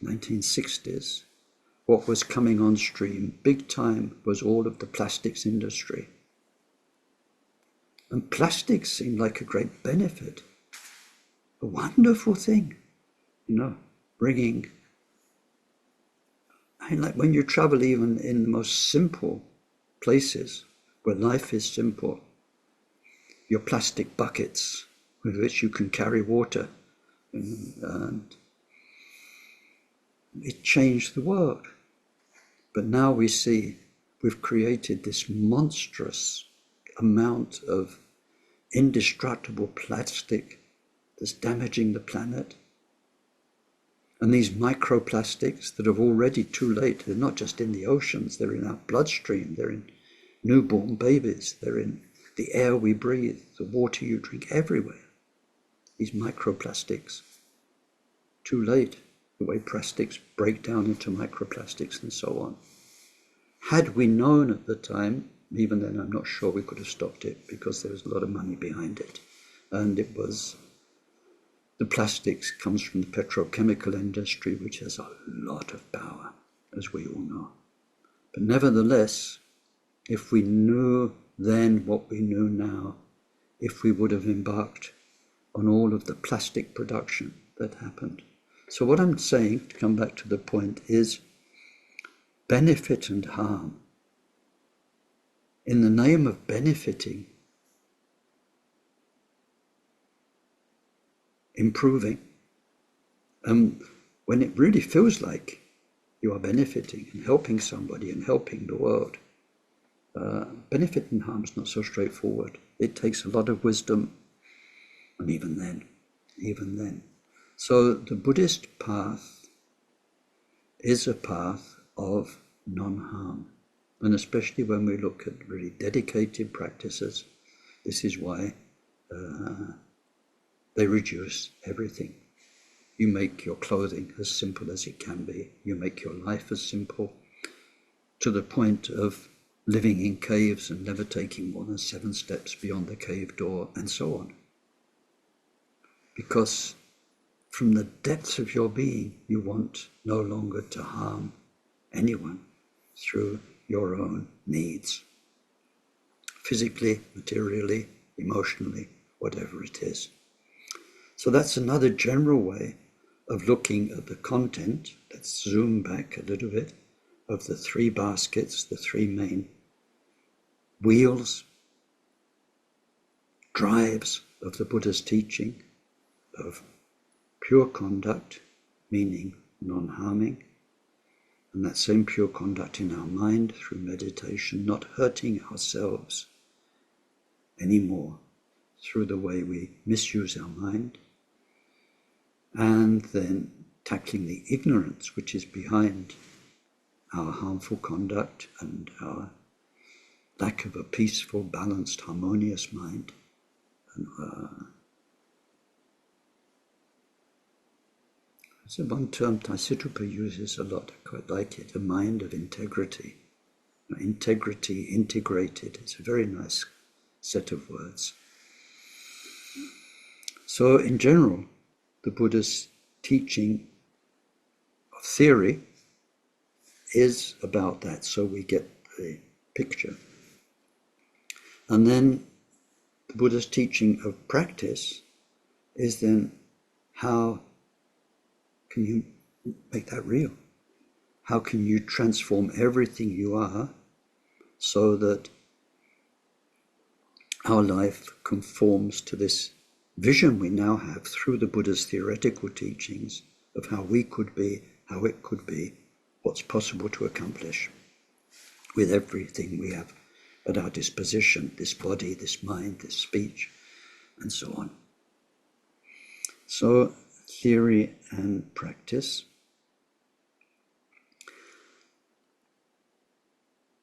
1960s, what was coming on stream big time was all of the plastics industry. And plastics seemed like a great benefit, a wonderful thing, bringing, like when you travel even in the most simple places where life is simple, your plastic buckets with which you can carry water, and it changed the world. But now we see we've created this monstrous amount of indestructible plastic that's damaging the planet. And these microplastics that are already too late, they're not just in the oceans, they're in our bloodstream, they're in newborn babies, they're in the air we breathe, the water you drink, everywhere. These microplastics. Too late, the way plastics break down into microplastics and so on. Had we known at the time, even then I'm not sure we could have stopped it, because there was a lot of money behind it. and it was the plastics comes from the petrochemical industry, which has a lot of power, as we all know. But nevertheless, if we knew then what we know now, if we would have embarked on all of the plastic production that happened. So what I'm saying, to come back to the point, is benefit and harm. In the name of benefiting, improving, when it really feels like you are benefiting and helping somebody and helping the world, benefit and harm is not so straightforward. It takes a lot of wisdom, and even then. So the Buddhist path is a path of non-harm, and especially when we look at really dedicated practices, this is why they reduce everything. You make your clothing as simple as it can be. You make your life as simple, to the point of living in caves and never taking more than 7 steps beyond the cave door, and so on. Because from the depths of your being, you want no longer to harm anyone through your own needs. Physically, materially, emotionally, whatever it is. So that's another general way of looking at the content. Let's zoom back a little bit, of the 3 baskets, the 3 main wheels, drives of the Buddha's teaching, of pure conduct, meaning non-harming, and that same pure conduct in our mind through meditation, not hurting ourselves anymore through the way we misuse our mind, and then tackling the ignorance which is behind our harmful conduct and our lack of a peaceful, balanced, harmonious mind. And it's one term Taisitrupa uses a lot, I quite like it, a mind of integrity. Integrity, integrated, it's a very nice set of words. So in general, the Buddha's teaching of theory is about that, so we get the picture. And then the Buddha's teaching of practice is then, how can you make that real? How can you transform everything you are so that our life conforms to this vision we now have through the Buddha's theoretical teachings of how we could be, how it could be, what's possible to accomplish with everything we have at our disposition, this body, this mind, this speech, and so on. So, theory and practice.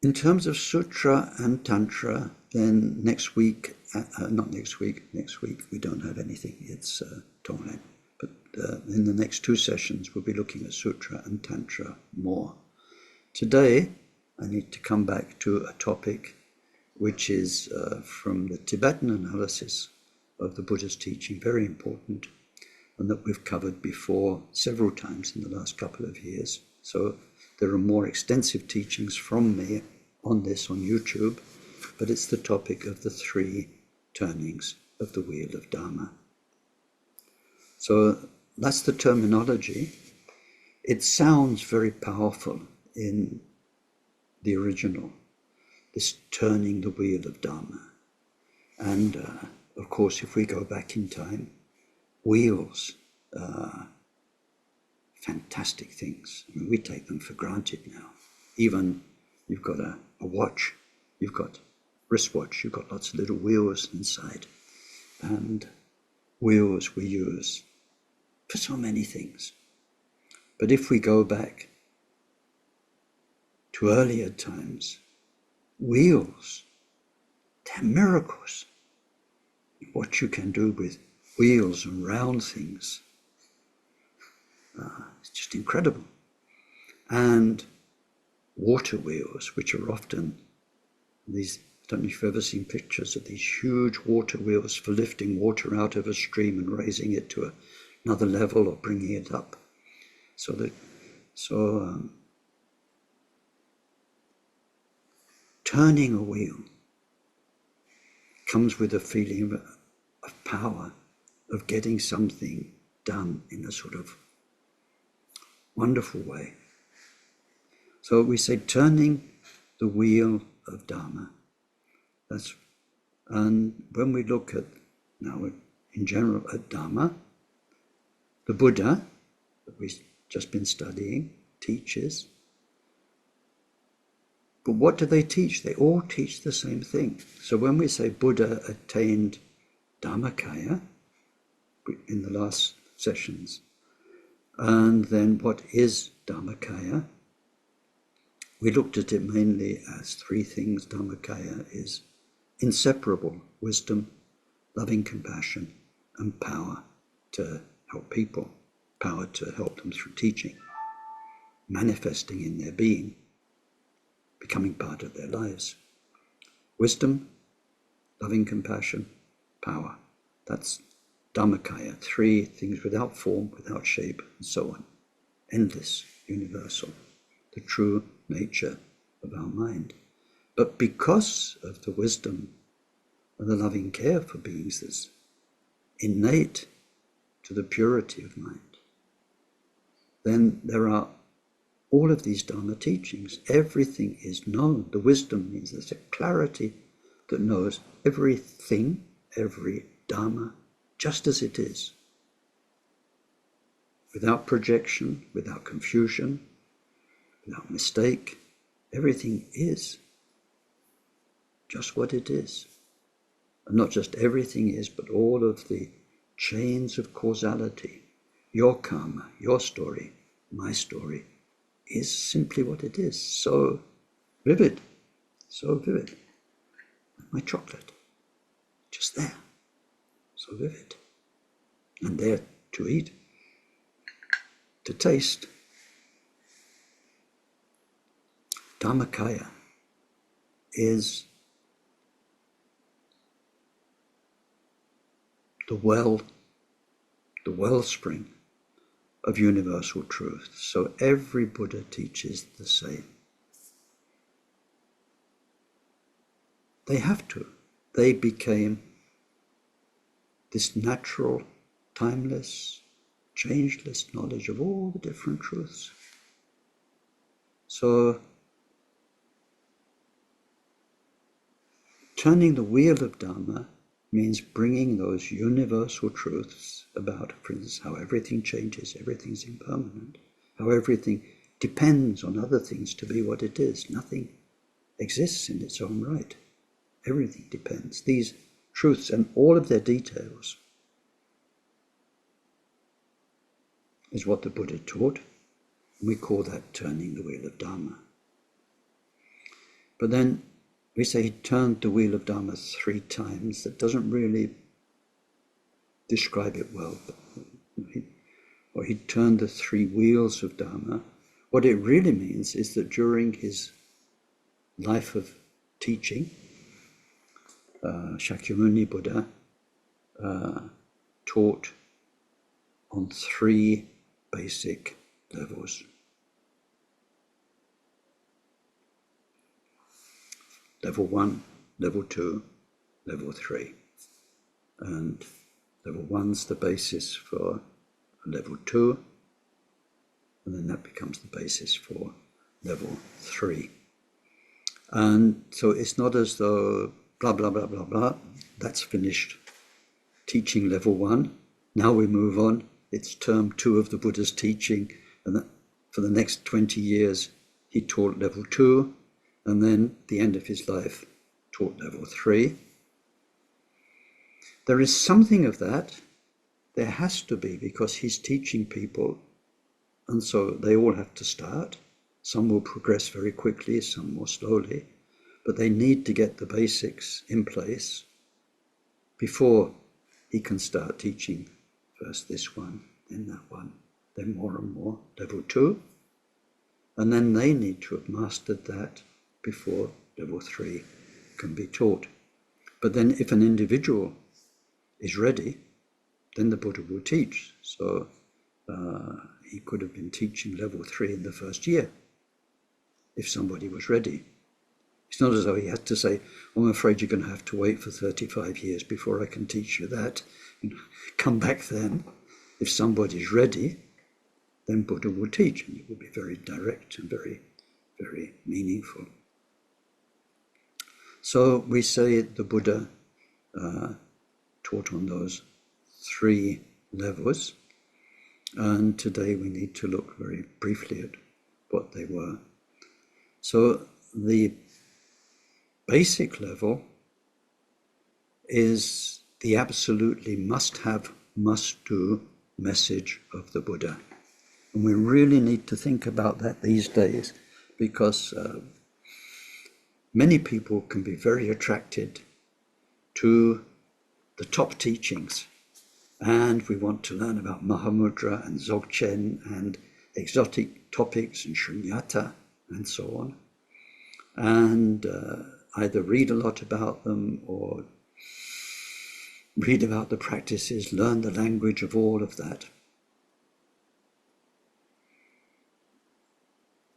In terms of sutra and tantra, then next week, next week we don't have anything, it's Tonglen. But in the next 2 sessions, we'll be looking at sutra and tantra more. Today, I need to come back to a topic which is from the Tibetan analysis of the Buddha's teaching, very important, and that we've covered before several times in the last couple of years. So there are more extensive teachings from me on this on YouTube, but it's the topic of the 3 turnings of the wheel of Dharma. So that's the terminology. It sounds very powerful in the original, this turning the wheel of Dharma. And of course, if we go back in time, wheels, fantastic things. I mean, we take them for granted now. Even you've got a watch, you've got wristwatch, you've got lots of little wheels inside. And wheels we use for so many things. But if we go back to earlier times, wheels, they're miracles. What you can do with wheels and round things, it's just incredible. And water wheels, which are often these don't know if you've ever seen pictures of these huge water wheels for lifting water out of a stream and raising it to another level or bringing it up. Turning a wheel comes with a feeling of power, of getting something done in a sort of wonderful way. So we say turning the wheel of Dharma. And when we look at, now in general, at Dharma, the Buddha, that we've just been studying, teaches. But what do they teach? They all teach the same thing. So when we say Buddha attained Dharmacharya in the last sessions, and then what is Dharmacharya? We looked at it mainly as three things. Dharmacharya is inseparable: wisdom, loving compassion, and power to help people, power to help them through teaching, manifesting in their being, becoming part of their lives. Wisdom, loving compassion, power. That's Dharmacharya, three things without form, without shape, and so on. Endless, universal, the true nature of our mind. But because of the wisdom and the loving care for beings that's innate to the purity of mind, then there are all of these Dharma teachings. Everything is known. The wisdom means there's a clarity that knows everything, every Dharma, just as it is, without projection, without confusion, without mistake. Everything is just what it is. And not just everything is, but all of the chains of causality, your karma, your story, my story, is simply what it is. So vivid, so vivid. My chocolate, just there, so vivid. And there to eat, to taste. Dharmacharya is the wellspring of universal truth. So every Buddha teaches the same. They have to. They became this natural, timeless, changeless knowledge of all the different truths. So turning the wheel of Dharma means bringing those universal truths about, for instance, how everything changes, everything's impermanent, how everything depends on other things to be what it is. Nothing exists in its own right. Everything depends. These truths and all of their details is what the Buddha taught. And we call that turning the wheel of Dharma. But then we say he turned the wheel of Dharma 3 times. That doesn't really describe it well. Or he turned the 3 wheels of Dharma. What it really means is that during his life of teaching, Shakyamuni Buddha taught on 3 basic levels. Level 1, level 2, level 3. And level 1's the basis for level 2, and then that becomes the basis for level 3. And so it's not as though blah, blah, blah, blah, blah, that's finished teaching level 1. Now we move on. It's term 2 of the Buddha's teaching, and that for the next 20 years he taught level 2, and then at the end of his life taught level 3. There is something of that. There has to be, because he's teaching people, and so they all have to start. Some will progress very quickly, some more slowly, but they need to get the basics in place before he can start teaching first this one, then that one, then more and more, level 2. And then they need to have mastered that before level 3. can be taught. But then if an individual is ready, then the Buddha will teach. So he could have been teaching level 3 in the first year if somebody was ready. It's not as though he had to say, I'm afraid you're going to have to wait for 35 years before I can teach you that. Come back then. If somebody's ready, then Buddha will teach, and it will be very direct and very, very meaningful. So we say the Buddha taught on those 3 levels, and today we need to look very briefly at what they were. So the basic level is the absolutely must-have, must-do message of the Buddha. And we really need to think about that these days, because many people can be very attracted to the top teachings. And we want to learn about Mahamudra and Dzogchen and exotic topics and Shunyata and so on. And either read a lot about them or read about the practices, learn the language of all of that,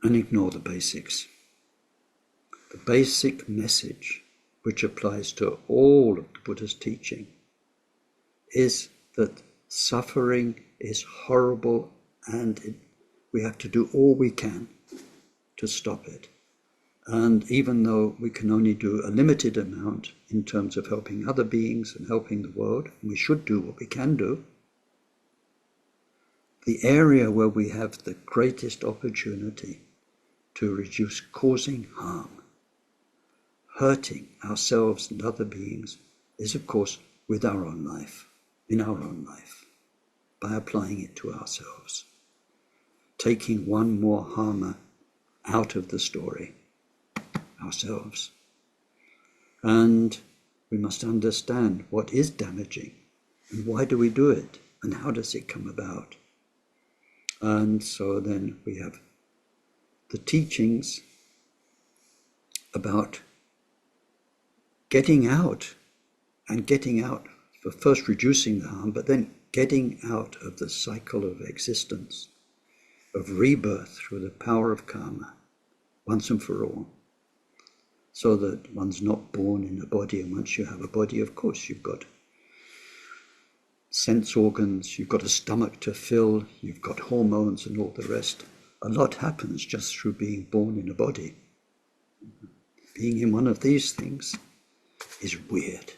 and ignore the basics. The basic message, which applies to all of the Buddha's teaching, is that suffering is horrible and we have to do all we can to stop it. And even though we can only do a limited amount in terms of helping other beings and helping the world, and we should do what we can do, the area where we have the greatest opportunity to reduce causing harm, hurting ourselves and other beings, is of course with our own life, in our own life, by applying it to ourselves, taking one more harmer out of the story, ourselves. And we must understand what is damaging and why do we do it and how does it come about. And so then we have the teachings about getting out, and getting out for first reducing the harm, but then getting out of the cycle of existence, of rebirth through the power of karma, once and for all, so that one's not born in a body. And once you have a body, of course, you've got sense organs, you've got a stomach to fill, you've got hormones and all the rest. A lot happens just through being born in a body. Being in one of these things is weird.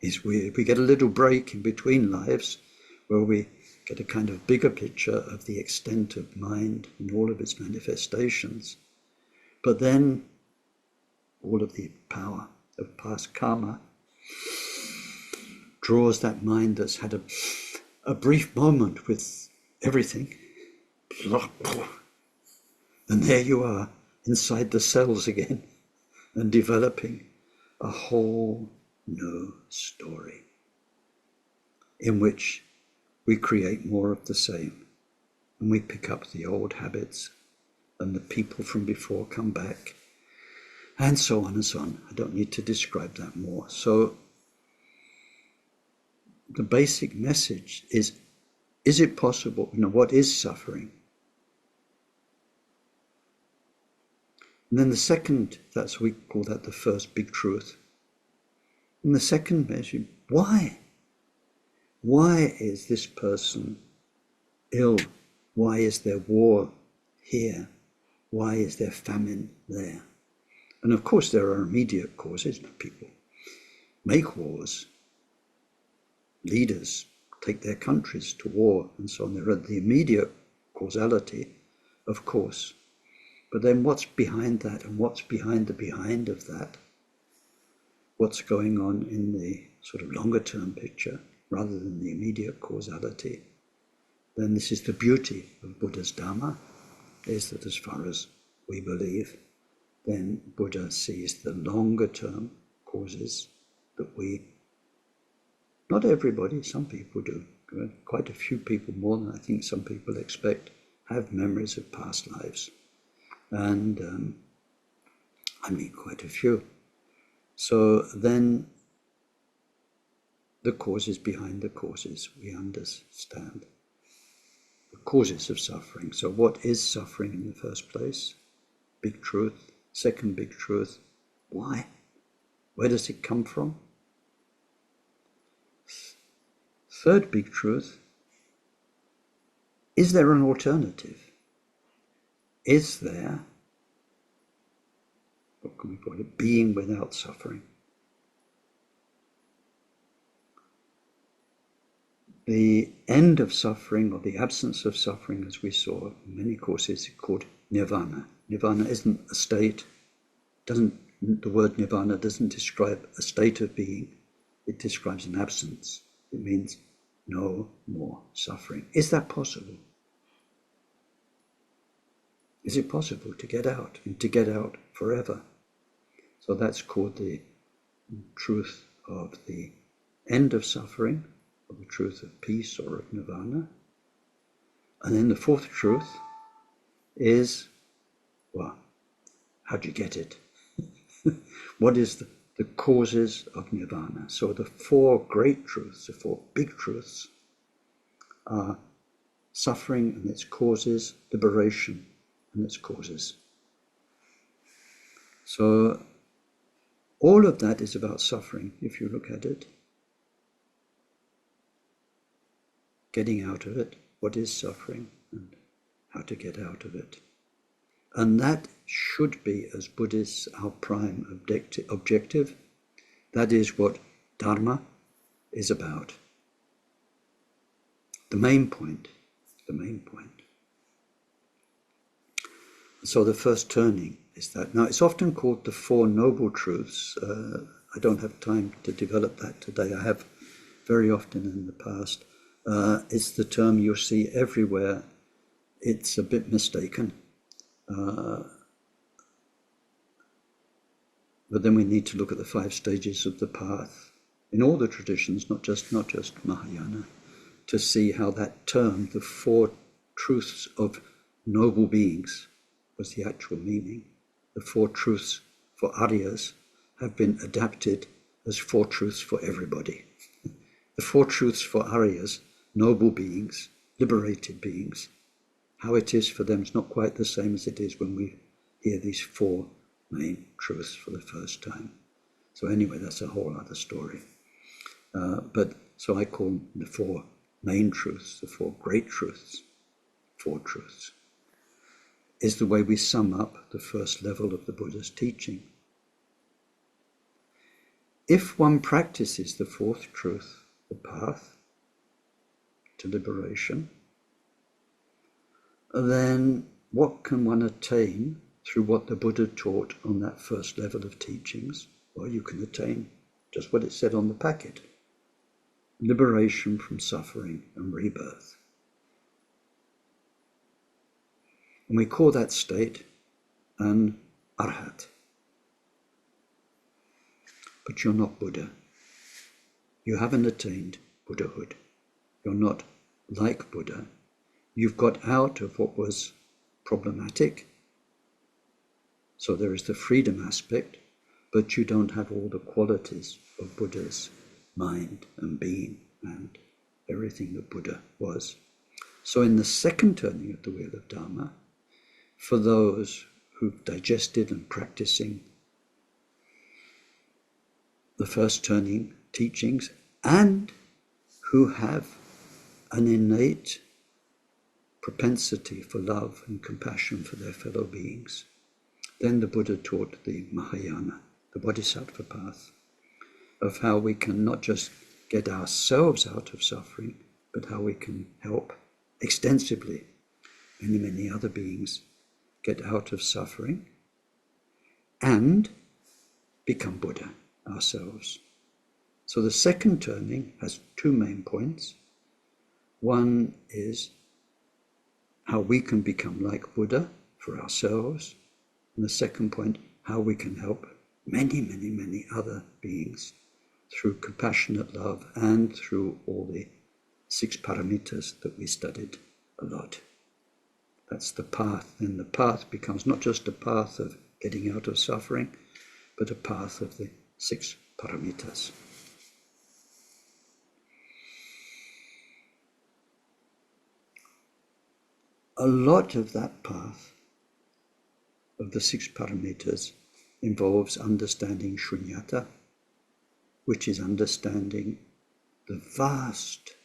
Is weird. We get a little break in between lives where we get a kind of bigger picture of the extent of mind and all of its manifestations. But then all of the power of past karma draws that mind that's had a brief moment with everything. And there you are inside the cells again and developing a whole new story in which we create more of the same and we pick up the old habits and the people from before come back and so on and so on. I don't need to describe that more. So the basic message is it possible? What is suffering? And then the second, we call that the first big truth. And the second message, why? Why is this person ill? Why is there war here? Why is there famine there? And of course there are immediate causes. People make wars. Leaders take their countries to war and so on. There are the immediate causality, of course. But then what's behind that, and what's behind the behind of that? What's going on in the sort of longer term picture rather than the immediate causality? Then this is the beauty of Buddha's Dharma, is that as far as we believe, then Buddha sees the longer term causes that we, not everybody, some people do, quite a few people, more than I think some people expect, have memories of past lives. And I mean quite a few. So then the causes behind the causes, we understand. The causes of suffering. So what is suffering in the first place? Big truth. Second big truth. Why? Where does it come from? Third big truth. Is there an alternative? Is there, what can we call it, being without suffering? The end of suffering, or the absence of suffering, as we saw in many courses, is called nirvana. Nirvana isn't a state. The word nirvana doesn't describe a state of being. It describes an absence. It means no more suffering. Is that possible? Is it possible to get out, and to get out forever? So that's called the truth of the end of suffering, or the truth of peace or of nirvana. And then the fourth truth is, well, how do you get it? What is the causes of nirvana? So the four great truths, the four big truths, are suffering and its causes, liberation and its causes. So all of that is about suffering, if you look at it. Getting out of it, what is suffering, and how to get out of it. And that should be, as Buddhists, our prime objective. That is what Dharma is about. The main point. So the first turning is that. Now, it's often called the Four Noble Truths. I don't have time to develop that today. I have very often in the past. It's the term you see everywhere. It's a bit mistaken. But then we need to look at the 5 stages of the path in all the traditions, not just Mahayana, to see how that term, the 4 truths of noble beings, was the actual meaning. The 4 truths for Aryas have been adapted as 4 truths for everybody. The 4 truths for Aryas, noble beings, liberated beings, how it is for them is not quite the same as it is when we hear these 4 main truths for the first time. So anyway, that's a whole other story. So I call them the 4 main truths, the 4 great truths, 4 truths, is the way we sum up the first level of the Buddha's teaching. If one practices the 4th truth, the path to liberation, then what can one attain through what the Buddha taught on that first level of teachings? Well, you can attain just what it said on the packet: liberation from suffering and rebirth. And we call that state an arhat. But you're not Buddha. You haven't attained Buddhahood. You're not like Buddha. You've got out of what was problematic. So there is the freedom aspect, but you don't have all the qualities of Buddha's mind and being and everything that Buddha was. So in the second turning of the wheel of Dharma, for those who've digested and practicing the first turning teachings and who have an innate propensity for love and compassion for their fellow beings, then the Buddha taught the Mahayana, the Bodhisattva path, of how we can not just get ourselves out of suffering, but how we can help extensively many other beings get out of suffering and become Buddha ourselves. So the second turning has 2 main points. One is how we can become like Buddha for ourselves. And the second point, how we can help many other beings through compassionate love and through all the 6 paramitas that we studied a lot. That's the path. Then the path becomes not just a path of getting out of suffering, but a path of the 6 paramitas. A lot of that path of the 6 paramitas involves understanding shunyata, which is understanding the vast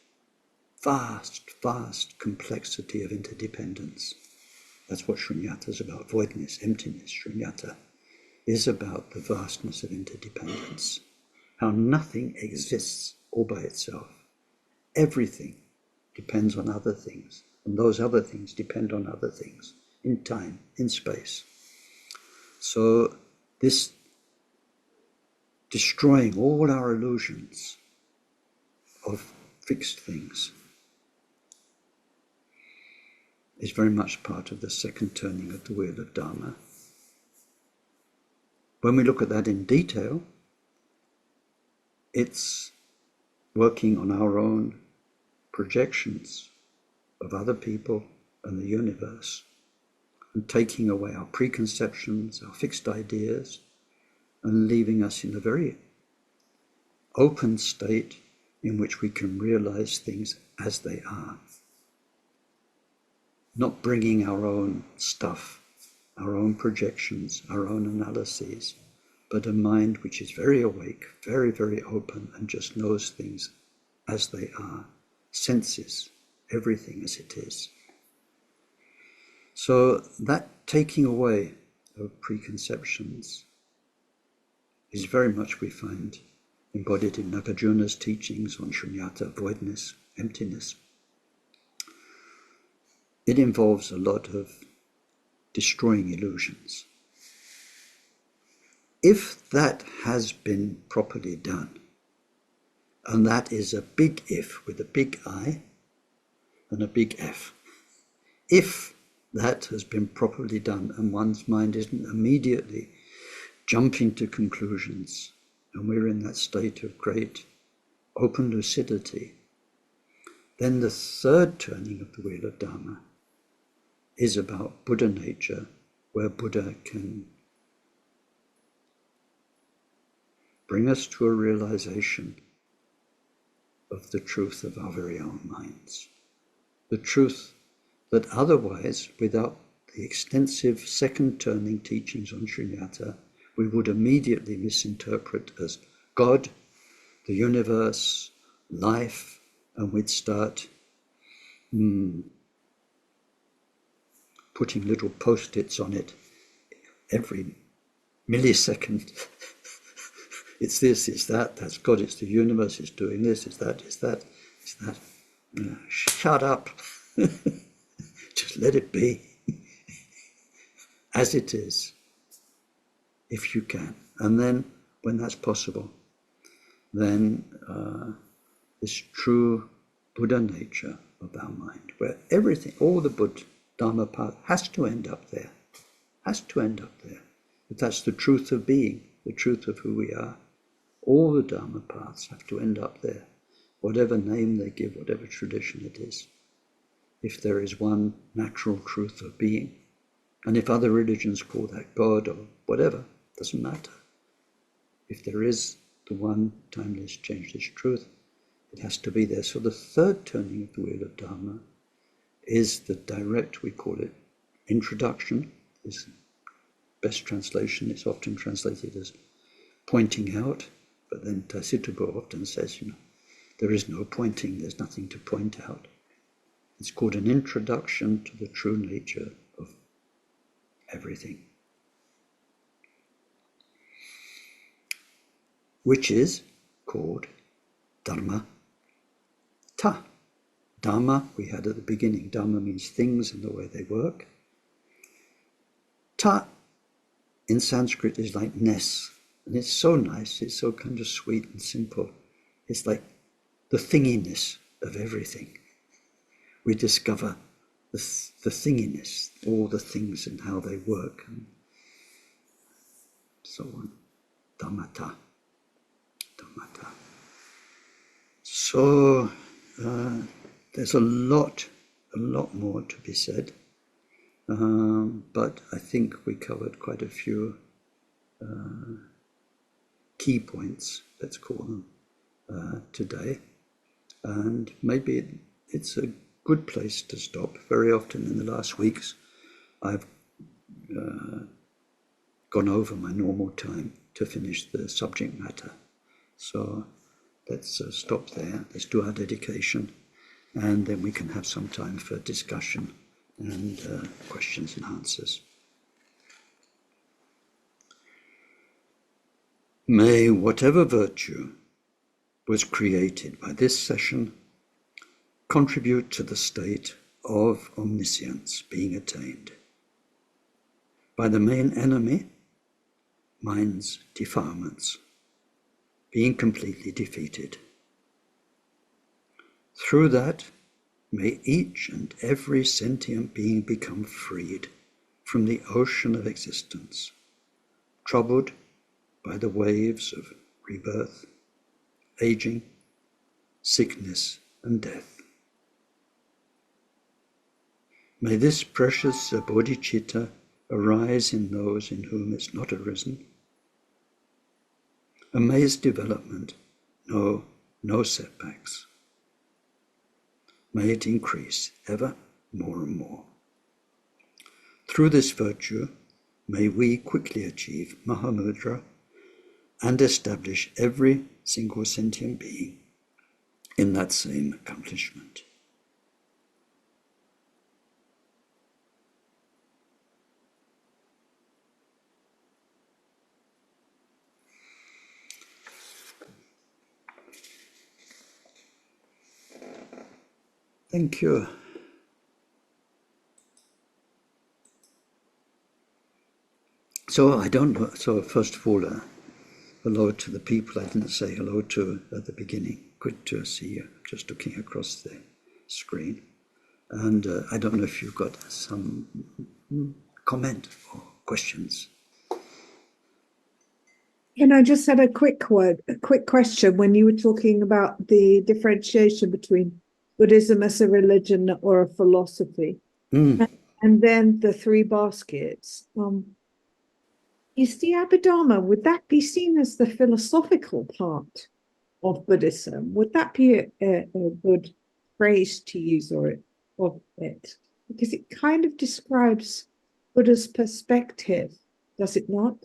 complexity of interdependence. That's what shunyata is about, voidness, emptiness. Shunyata is about the vastness of interdependence, how nothing exists all by itself. Everything depends on other things, and those other things depend on other things, in time, in space. So this destroying all our illusions of fixed things is very much part of the second turning of the wheel of Dharma. When we look at that in detail, it's working on our own projections of other people and the universe, and taking away our preconceptions, our fixed ideas, and leaving us in a very open state in which we can realize things as they are. Not bringing our own stuff, our own projections, our own analyses, but a mind which is very awake, very, very open, and just knows things as they are, senses everything as it is. So that taking away of preconceptions is very much, we find, embodied in Nagarjuna's teachings on shunyata, voidness, emptiness. It involves a lot of destroying illusions. If that has been properly done, and that is a big if with a big I and a big F, if that has been properly done and one's mind isn't immediately jumping to conclusions, and we're in that state of great open lucidity, then the third turning of the wheel of Dharma is about Buddha nature, where Buddha can bring us to a realization of the truth of our very own minds. The truth that otherwise, without the extensive second turning teachings on shunyata, we would immediately misinterpret as God, the universe, life, and we'd start putting little post-its on it every millisecond. It's this, it's that, that's God, it's the universe, it's doing this, it's that, it's that, it's that. Shut up. Just let it be as it is, if you can. And then, when that's possible, then this true Buddha nature of our mind, where everything, all the Buddha Dharma path has to end up there, has to end up there. If that's the truth of being, the truth of who we are, all the Dharma paths have to end up there, whatever name they give, whatever tradition it is. If there is one natural truth of being, and if other religions call that God or whatever, doesn't matter. If there is the one timeless, changeless truth, it has to be there. So the third turning of the wheel of Dharma is the direct, we call it, introduction, is best translation. It's often translated as pointing out, but then Taisitabo often says, there is no pointing, there's nothing to point out. It's called an introduction to the true nature of everything, which is called Dharma Ta. Dharma, we had at the beginning. Dharma means things and the way they work. Ta, in Sanskrit, is like ness. And it's so nice, it's so kind of sweet and simple. It's like the thinginess of everything. We discover the thinginess, all the things and how they work and so on. Dhammata. Dhammata. So there's a lot more to be said. but I think we covered quite a few key points, let's call them, today. And maybe it's a good place to stop. Very often in the last weeks, I've gone over my normal time to finish the subject matter. So let's stop there. Let's do our dedication, and then we can have some time for discussion and questions and answers. May whatever virtue was created by this session contribute to the state of omniscience being attained by the main enemy, mind's defilements, being completely defeated. Through that, may each and every sentient being become freed from the ocean of existence, troubled by the waves of rebirth, aging, sickness, and death. May this precious bodhicitta arise in those in whom it's not arisen, and may its development know no setbacks. May it increase ever more and more. Through this virtue, may we quickly achieve Mahamudra and establish every single sentient being in that same accomplishment. Thank you. So I don't know. So first of all, hello to the people I didn't say hello to at the beginning. Good to see you. Just looking across the screen. And I don't know if you've got some comment or questions. And I just had a quick question when you were talking about the differentiation between Buddhism as a religion or a philosophy, and then the three baskets. Is the abhidharma, would that be seen as the philosophical part of Buddhism? Would that be a good phrase to use of it? Because it kind of describes Buddha's perspective, does it not?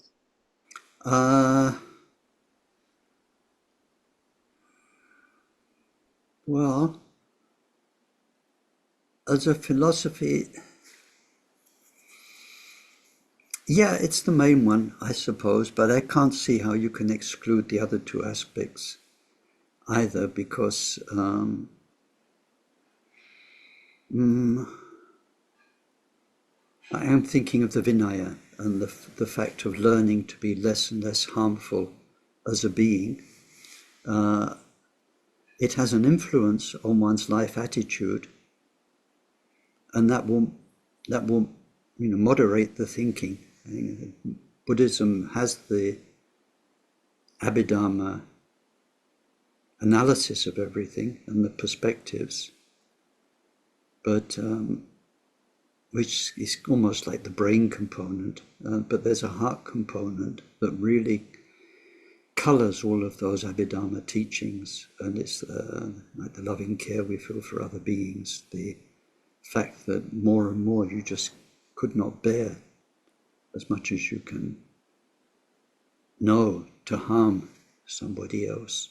Well, as a philosophy, yeah, it's the main one, I suppose, but I can't see how you can exclude the other two aspects either, because I am thinking of the vinaya and the fact of learning to be less and less harmful as a being. It has an influence on one's life attitude, and that will moderate the thinking. Buddhism has the abhidharma analysis of everything and the perspectives, but which is almost like the brain component, but there's a heart component that really colors all of those abhidharma teachings, and it's like the loving care we feel for other beings, the fact that more and more you just could not bear as much as you can know to harm somebody else.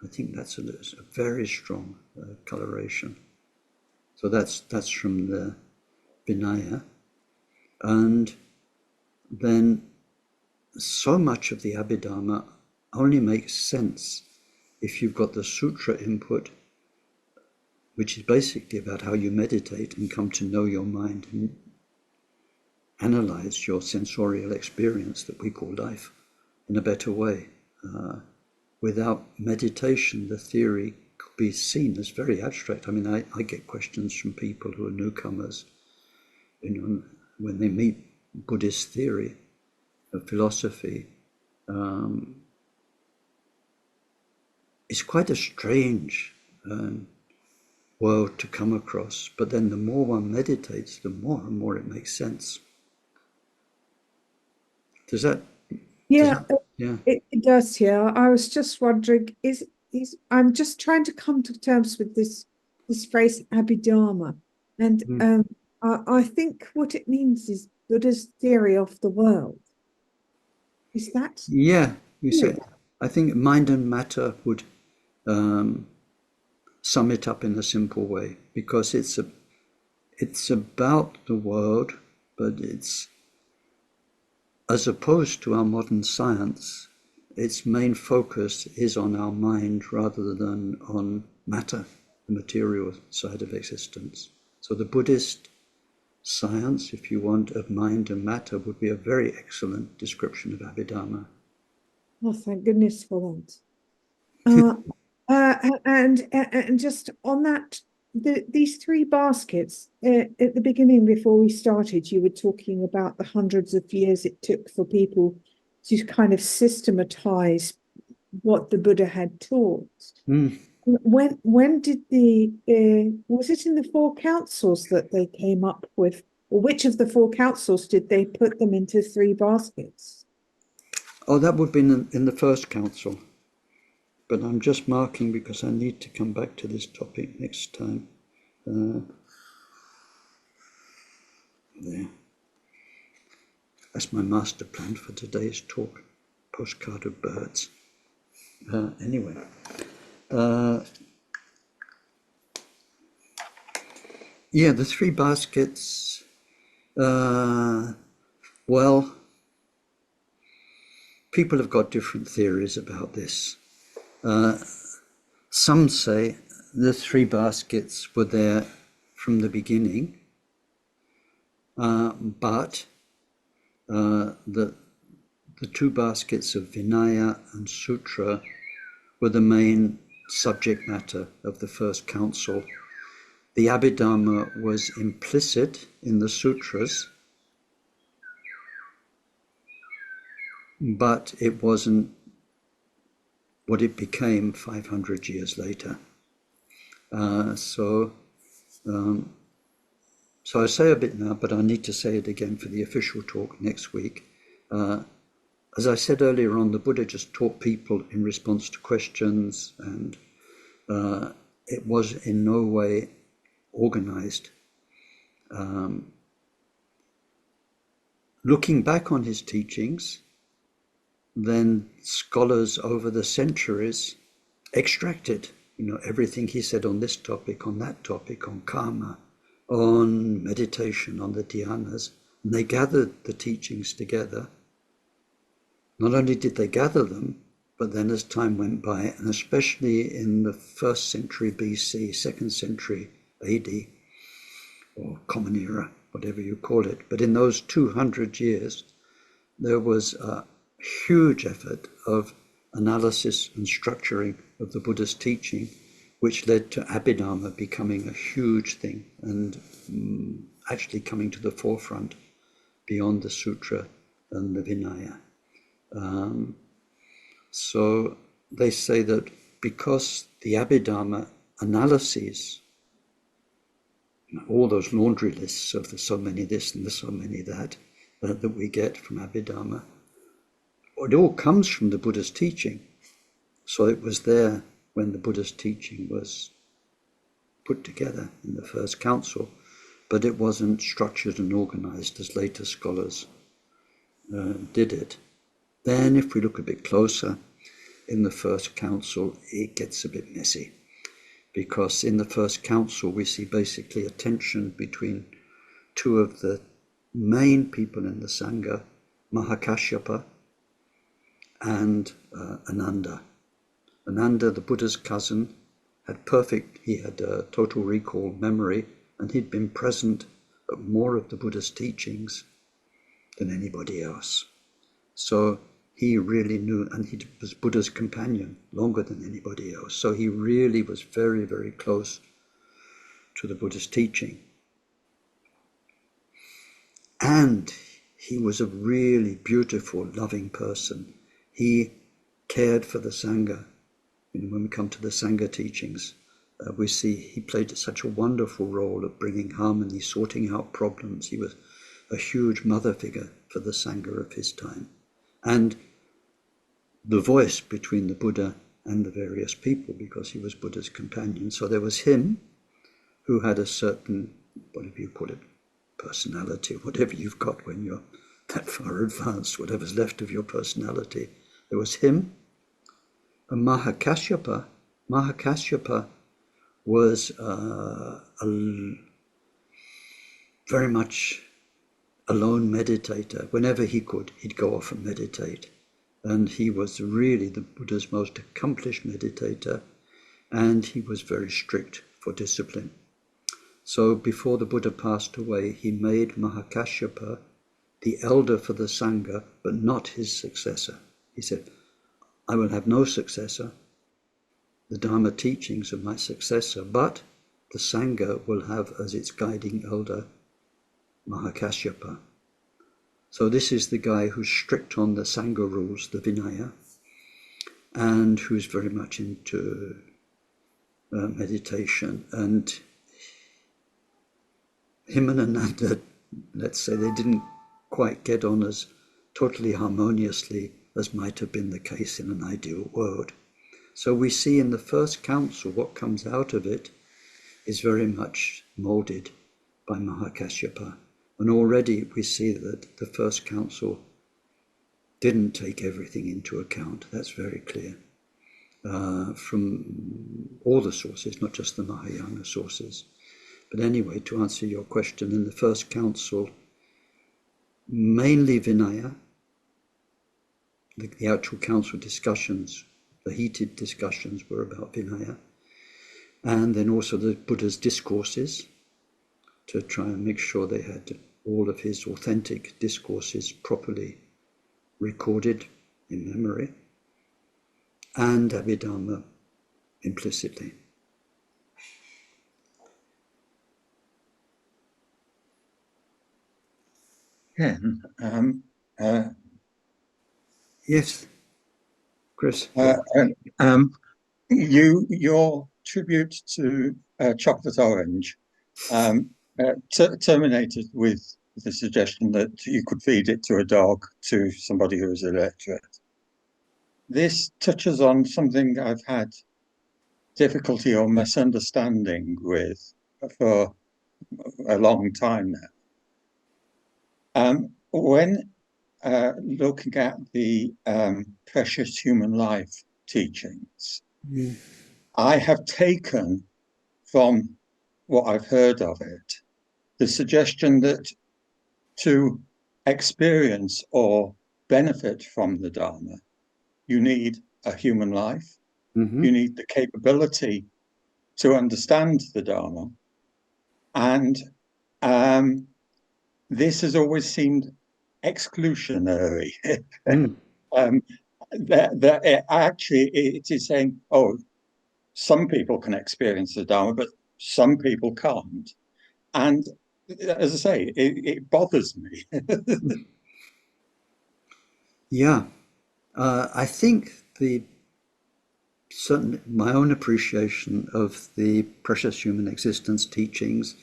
I think that's a very strong coloration. So that's from the vinaya. And then so much of the abhidharma only makes sense if you've got the sutra input, which is basically about how you meditate and come to know your mind and analyze your sensorial experience that we call life in a better way. Without meditation, the theory could be seen as very abstract. I mean, I get questions from people who are newcomers, when they meet Buddhist theory of philosophy. It's quite a strange world to come across. But then the more one meditates, the more and more it makes sense. Does that? Yeah, Yeah. it does. Yeah, I was just wondering, is I'm just trying to come to terms with this phrase abhidharma, and Mm. I think what it means is Buddha's theory of the world. Is that Yeah, you yeah? said. I think mind and matter would sum it up in a simple way, because it's about the world, but it's, as opposed to our modern science, its main focus is on our mind rather than on matter, the material side of existence. So the Buddhist science, if you want, of mind and matter would be a very excellent description of abhidharma. Oh, thank goodness for that. And just on that, these three baskets at the beginning, before we started, you were talking about the hundreds of years it took for people to kind of systematize what the Buddha had taught. Mm. When did the was it in the four councils that they came up with, or which of the four councils did they put them into three baskets? Oh, that would be in the first council, but I'm just marking because I need to come back to this topic next time. There. That's my master plan for today's talk. Postcard of birds. Anyway. Yeah, the three baskets. Well, people have got different theories about this. Some say the three baskets were there from the beginning, but the two baskets of vinaya and sutra were the main subject matter of the first council. The abhidharma was implicit in the sutras, but it wasn't what it became 500 years later. So I say a bit now, but I need to say it again for the official talk next week. As I said earlier on, the Buddha just taught people in response to questions, and it was in no way organized. Looking back on his teachings, then scholars over the centuries extracted, everything he said on this topic, on that topic, on karma, on meditation, on the dhyanas, and they gathered the teachings together. Not only did they gather them, but then as time went by, and especially in the 1st century BC, 2nd century AD, or Common Era, whatever you call it, but in those 200 years, there was a huge effort of analysis and structuring of the Buddha's teaching, which led to abhidharma becoming a huge thing and actually coming to the forefront beyond the sutra and the vinaya. So they say that because the abhidharma analyses, all those laundry lists of the so many this and the so many that we get from abhidharma, it all comes from the Buddha's teaching. So it was there when the Buddha's teaching was put together in the first council, but it wasn't structured and organized as later scholars did it. Then if we look a bit closer, in the first council, it gets a bit messy, because in the first council we see basically a tension between two of the main people in the Sangha, Mahakashyapa and Ananda. Ananda, the Buddha's cousin, he had a total recall memory, and he'd been present at more of the Buddha's teachings than anybody else. So he really knew, and he was Buddha's companion longer than anybody else. So he really was very, very close to the Buddha's teaching. And he was a really beautiful, loving person. He cared for the Sangha. When we come to the Sangha teachings, we see he played such a wonderful role of bringing harmony, sorting out problems. He was a huge mother figure for the Sangha of his time, and the voice between the Buddha and the various people, because he was Buddha's companion. So there was him, who had a certain, whatever you call it, personality, whatever you've got when you're that far advanced, whatever's left of your personality. There was him, and Mahakasyapa. Mahakasyapa was very much a lone meditator. Whenever he could, he'd go off and meditate. And he was really the Buddha's most accomplished meditator, and he was very strict for discipline. So before the Buddha passed away, he made Mahakasyapa the elder for the Sangha, but not his successor. He said, I will have no successor. The Dharma teachings are my successor, but the Sangha will have as its guiding elder Mahakasyapa. So this is the guy who's strict on the Sangha rules, the vinaya, and who's very much into meditation. And him and Ananda, let's say, they didn't quite get on as totally harmoniously as might have been the case in an ideal world. So we see in the first council, what comes out of it is very much molded by Mahakasyapa. And already we see that the first council didn't take everything into account. That's very clear from all the sources, not just the Mahayana sources. But anyway, to answer your question, in the first council, mainly Vinaya, the actual council discussions, the heated discussions were about Vinaya, and then also the Buddha's discourses, to try and make sure they had all of his authentic discourses properly recorded in memory, and abhidharma implicitly. Ken, Yes, Chris. Your tribute to Chocolate Orange terminated with the suggestion that you could feed it to a dog, to somebody who was illiterate. This touches on something I've had difficulty or misunderstanding with for a long time now. When looking at the precious human life teachings, I have taken from what I've heard of it the suggestion that to experience or benefit from the Dharma, you need a human life, you need the capability to understand the Dharma, and this has always seemed exclusionary. That actually it is saying, oh, some people can experience the Dharma, but some people can't. And as I say, it bothers me. Yeah, I think certainly my own appreciation of the precious human existence teachings,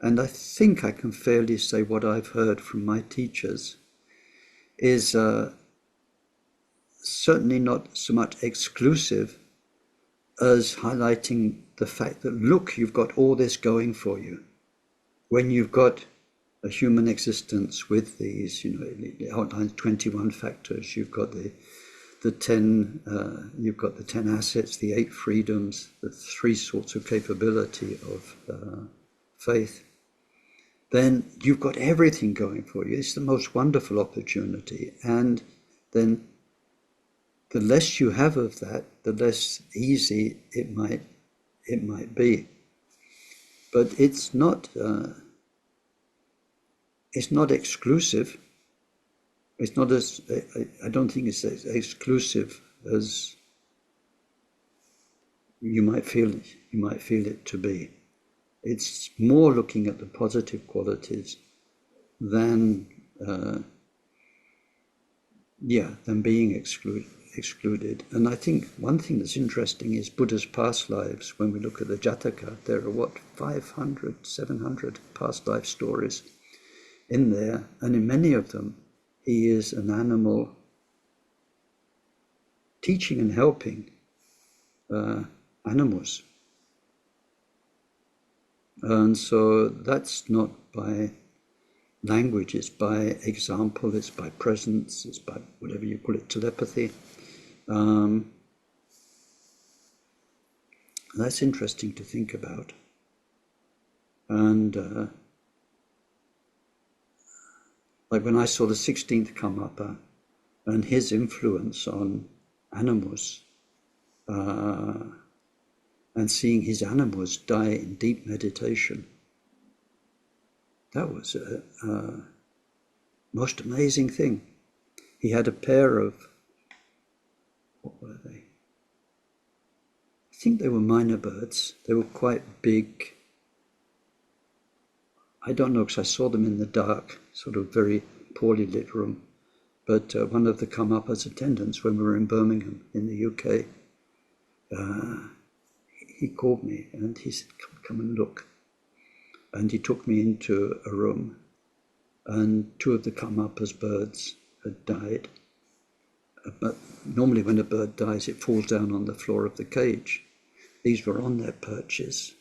and I think I can fairly say what I've heard from my teachers, is certainly not so much exclusive as highlighting the fact that, look, you've got all this going for you. When you've got a human existence with these, it outlines 21 factors. You've got the 10, you've got the 10 assets, the 8 freedoms, the 3 sorts of capability of faith. Then you've got everything going for you. It's the most wonderful opportunity. And then the less you have of that, the less easy it might be. But it's not exclusive. It's not as, I don't think it's as exclusive as you might feel it to be. It's more looking at the positive qualities than being excluded. And I think one thing that's interesting is Buddha's past lives. When we look at the Jataka, there are 500, 700 past life stories in there, and in many of them he is an animal teaching and helping animals. And so that's not by language, it's by example, it's by presence, it's by whatever you call it, telepathy. That's interesting to think about. And like when I saw the 16th Karmapa and his influence on animals, and seeing his animals die in deep meditation, that was a most amazing thing. He had a pair of, what were they? I think they were minor birds. They were quite big. I don't know, because I saw them in the dark, sort of very poorly lit room. But one of the Karmapa's attendants, when we were in Birmingham in the UK, he called me and he said, come and look. And he took me into a room, and two of the Karmapa's birds had died. But normally when a bird dies, it falls down on the floor of the cage. These were on their perches,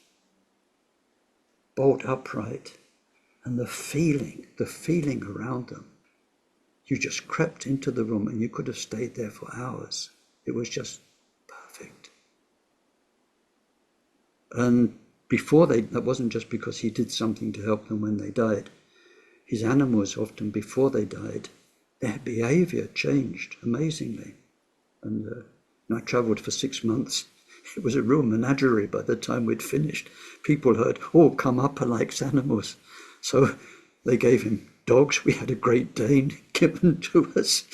bolt upright, and the feeling around them. You just crept into the room and you could have stayed there for hours. It was just perfect. And that wasn't just because he did something to help them when they died. His animals, often before they died, their behavior changed amazingly. And I traveled for 6 months. It was a real menagerie by the time we'd finished. People heard, Karmapa likes animals. So they gave him dogs. We had a Great Dane given to us,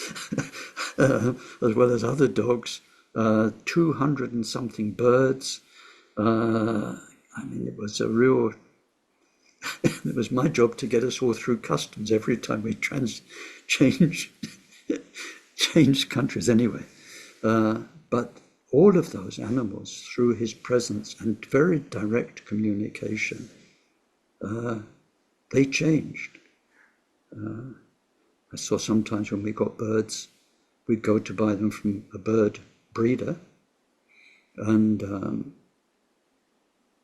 as well as other dogs, 200 and something birds. It was a real, it was my job to get us all through customs every time we changed countries anyway. But all of those animals, through his presence and very direct communication, they changed. I saw sometimes when we got birds, we'd go to buy them from a bird breeder, and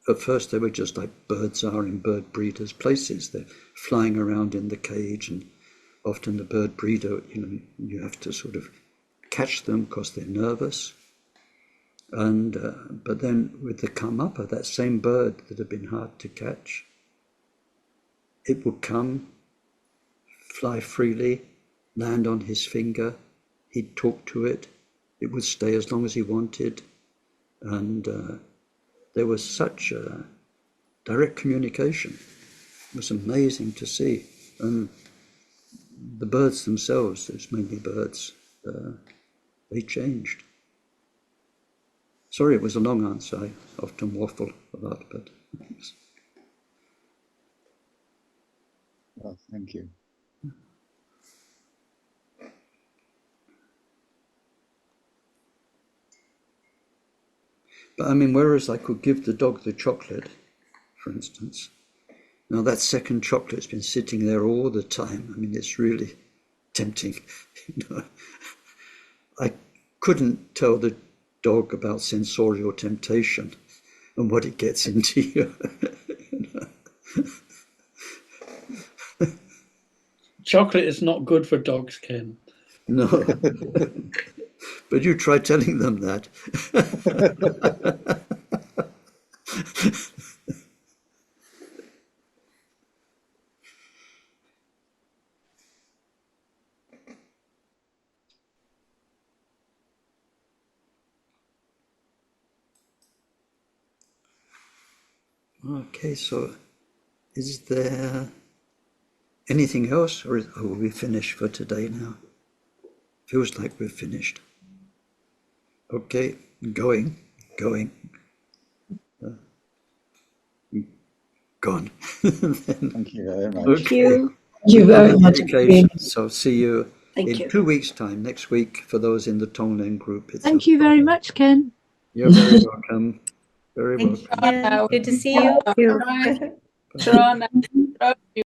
at first they were just like birds are in bird breeders' places. They're flying around in the cage, and often the bird breeder, you have to sort of catch them because they're nervous. And but then with the Karmapa, that same bird that had been hard to catch, it would come, fly freely, land on his finger. He'd talk to it. It would stay as long as he wanted. And there was such a direct communication. It was amazing to see. And the birds themselves, it's mainly birds, they changed. Sorry, it was a long answer. I often waffle a lot, but... Well, thank you. But whereas I could give the dog the chocolate, for instance, now that second chocolate's been sitting there all the time. It's really tempting. I couldn't tell the dog about sensorial temptation and what it gets into you. Chocolate is not good for dogs, Ken. No. But you try telling them that. Okay, so is there anything else, or will we finish for today now? Feels like we've finished. Okay, going. Gone. Thank you very much. Okay. Thank you very much. Okay, so see you Thank you. In 2 weeks' time, next week, for those in the Tonglen group. Thank you very much, Ken. You're very welcome. Very Thank welcome. you. Good to see you. Thank you. Sharon,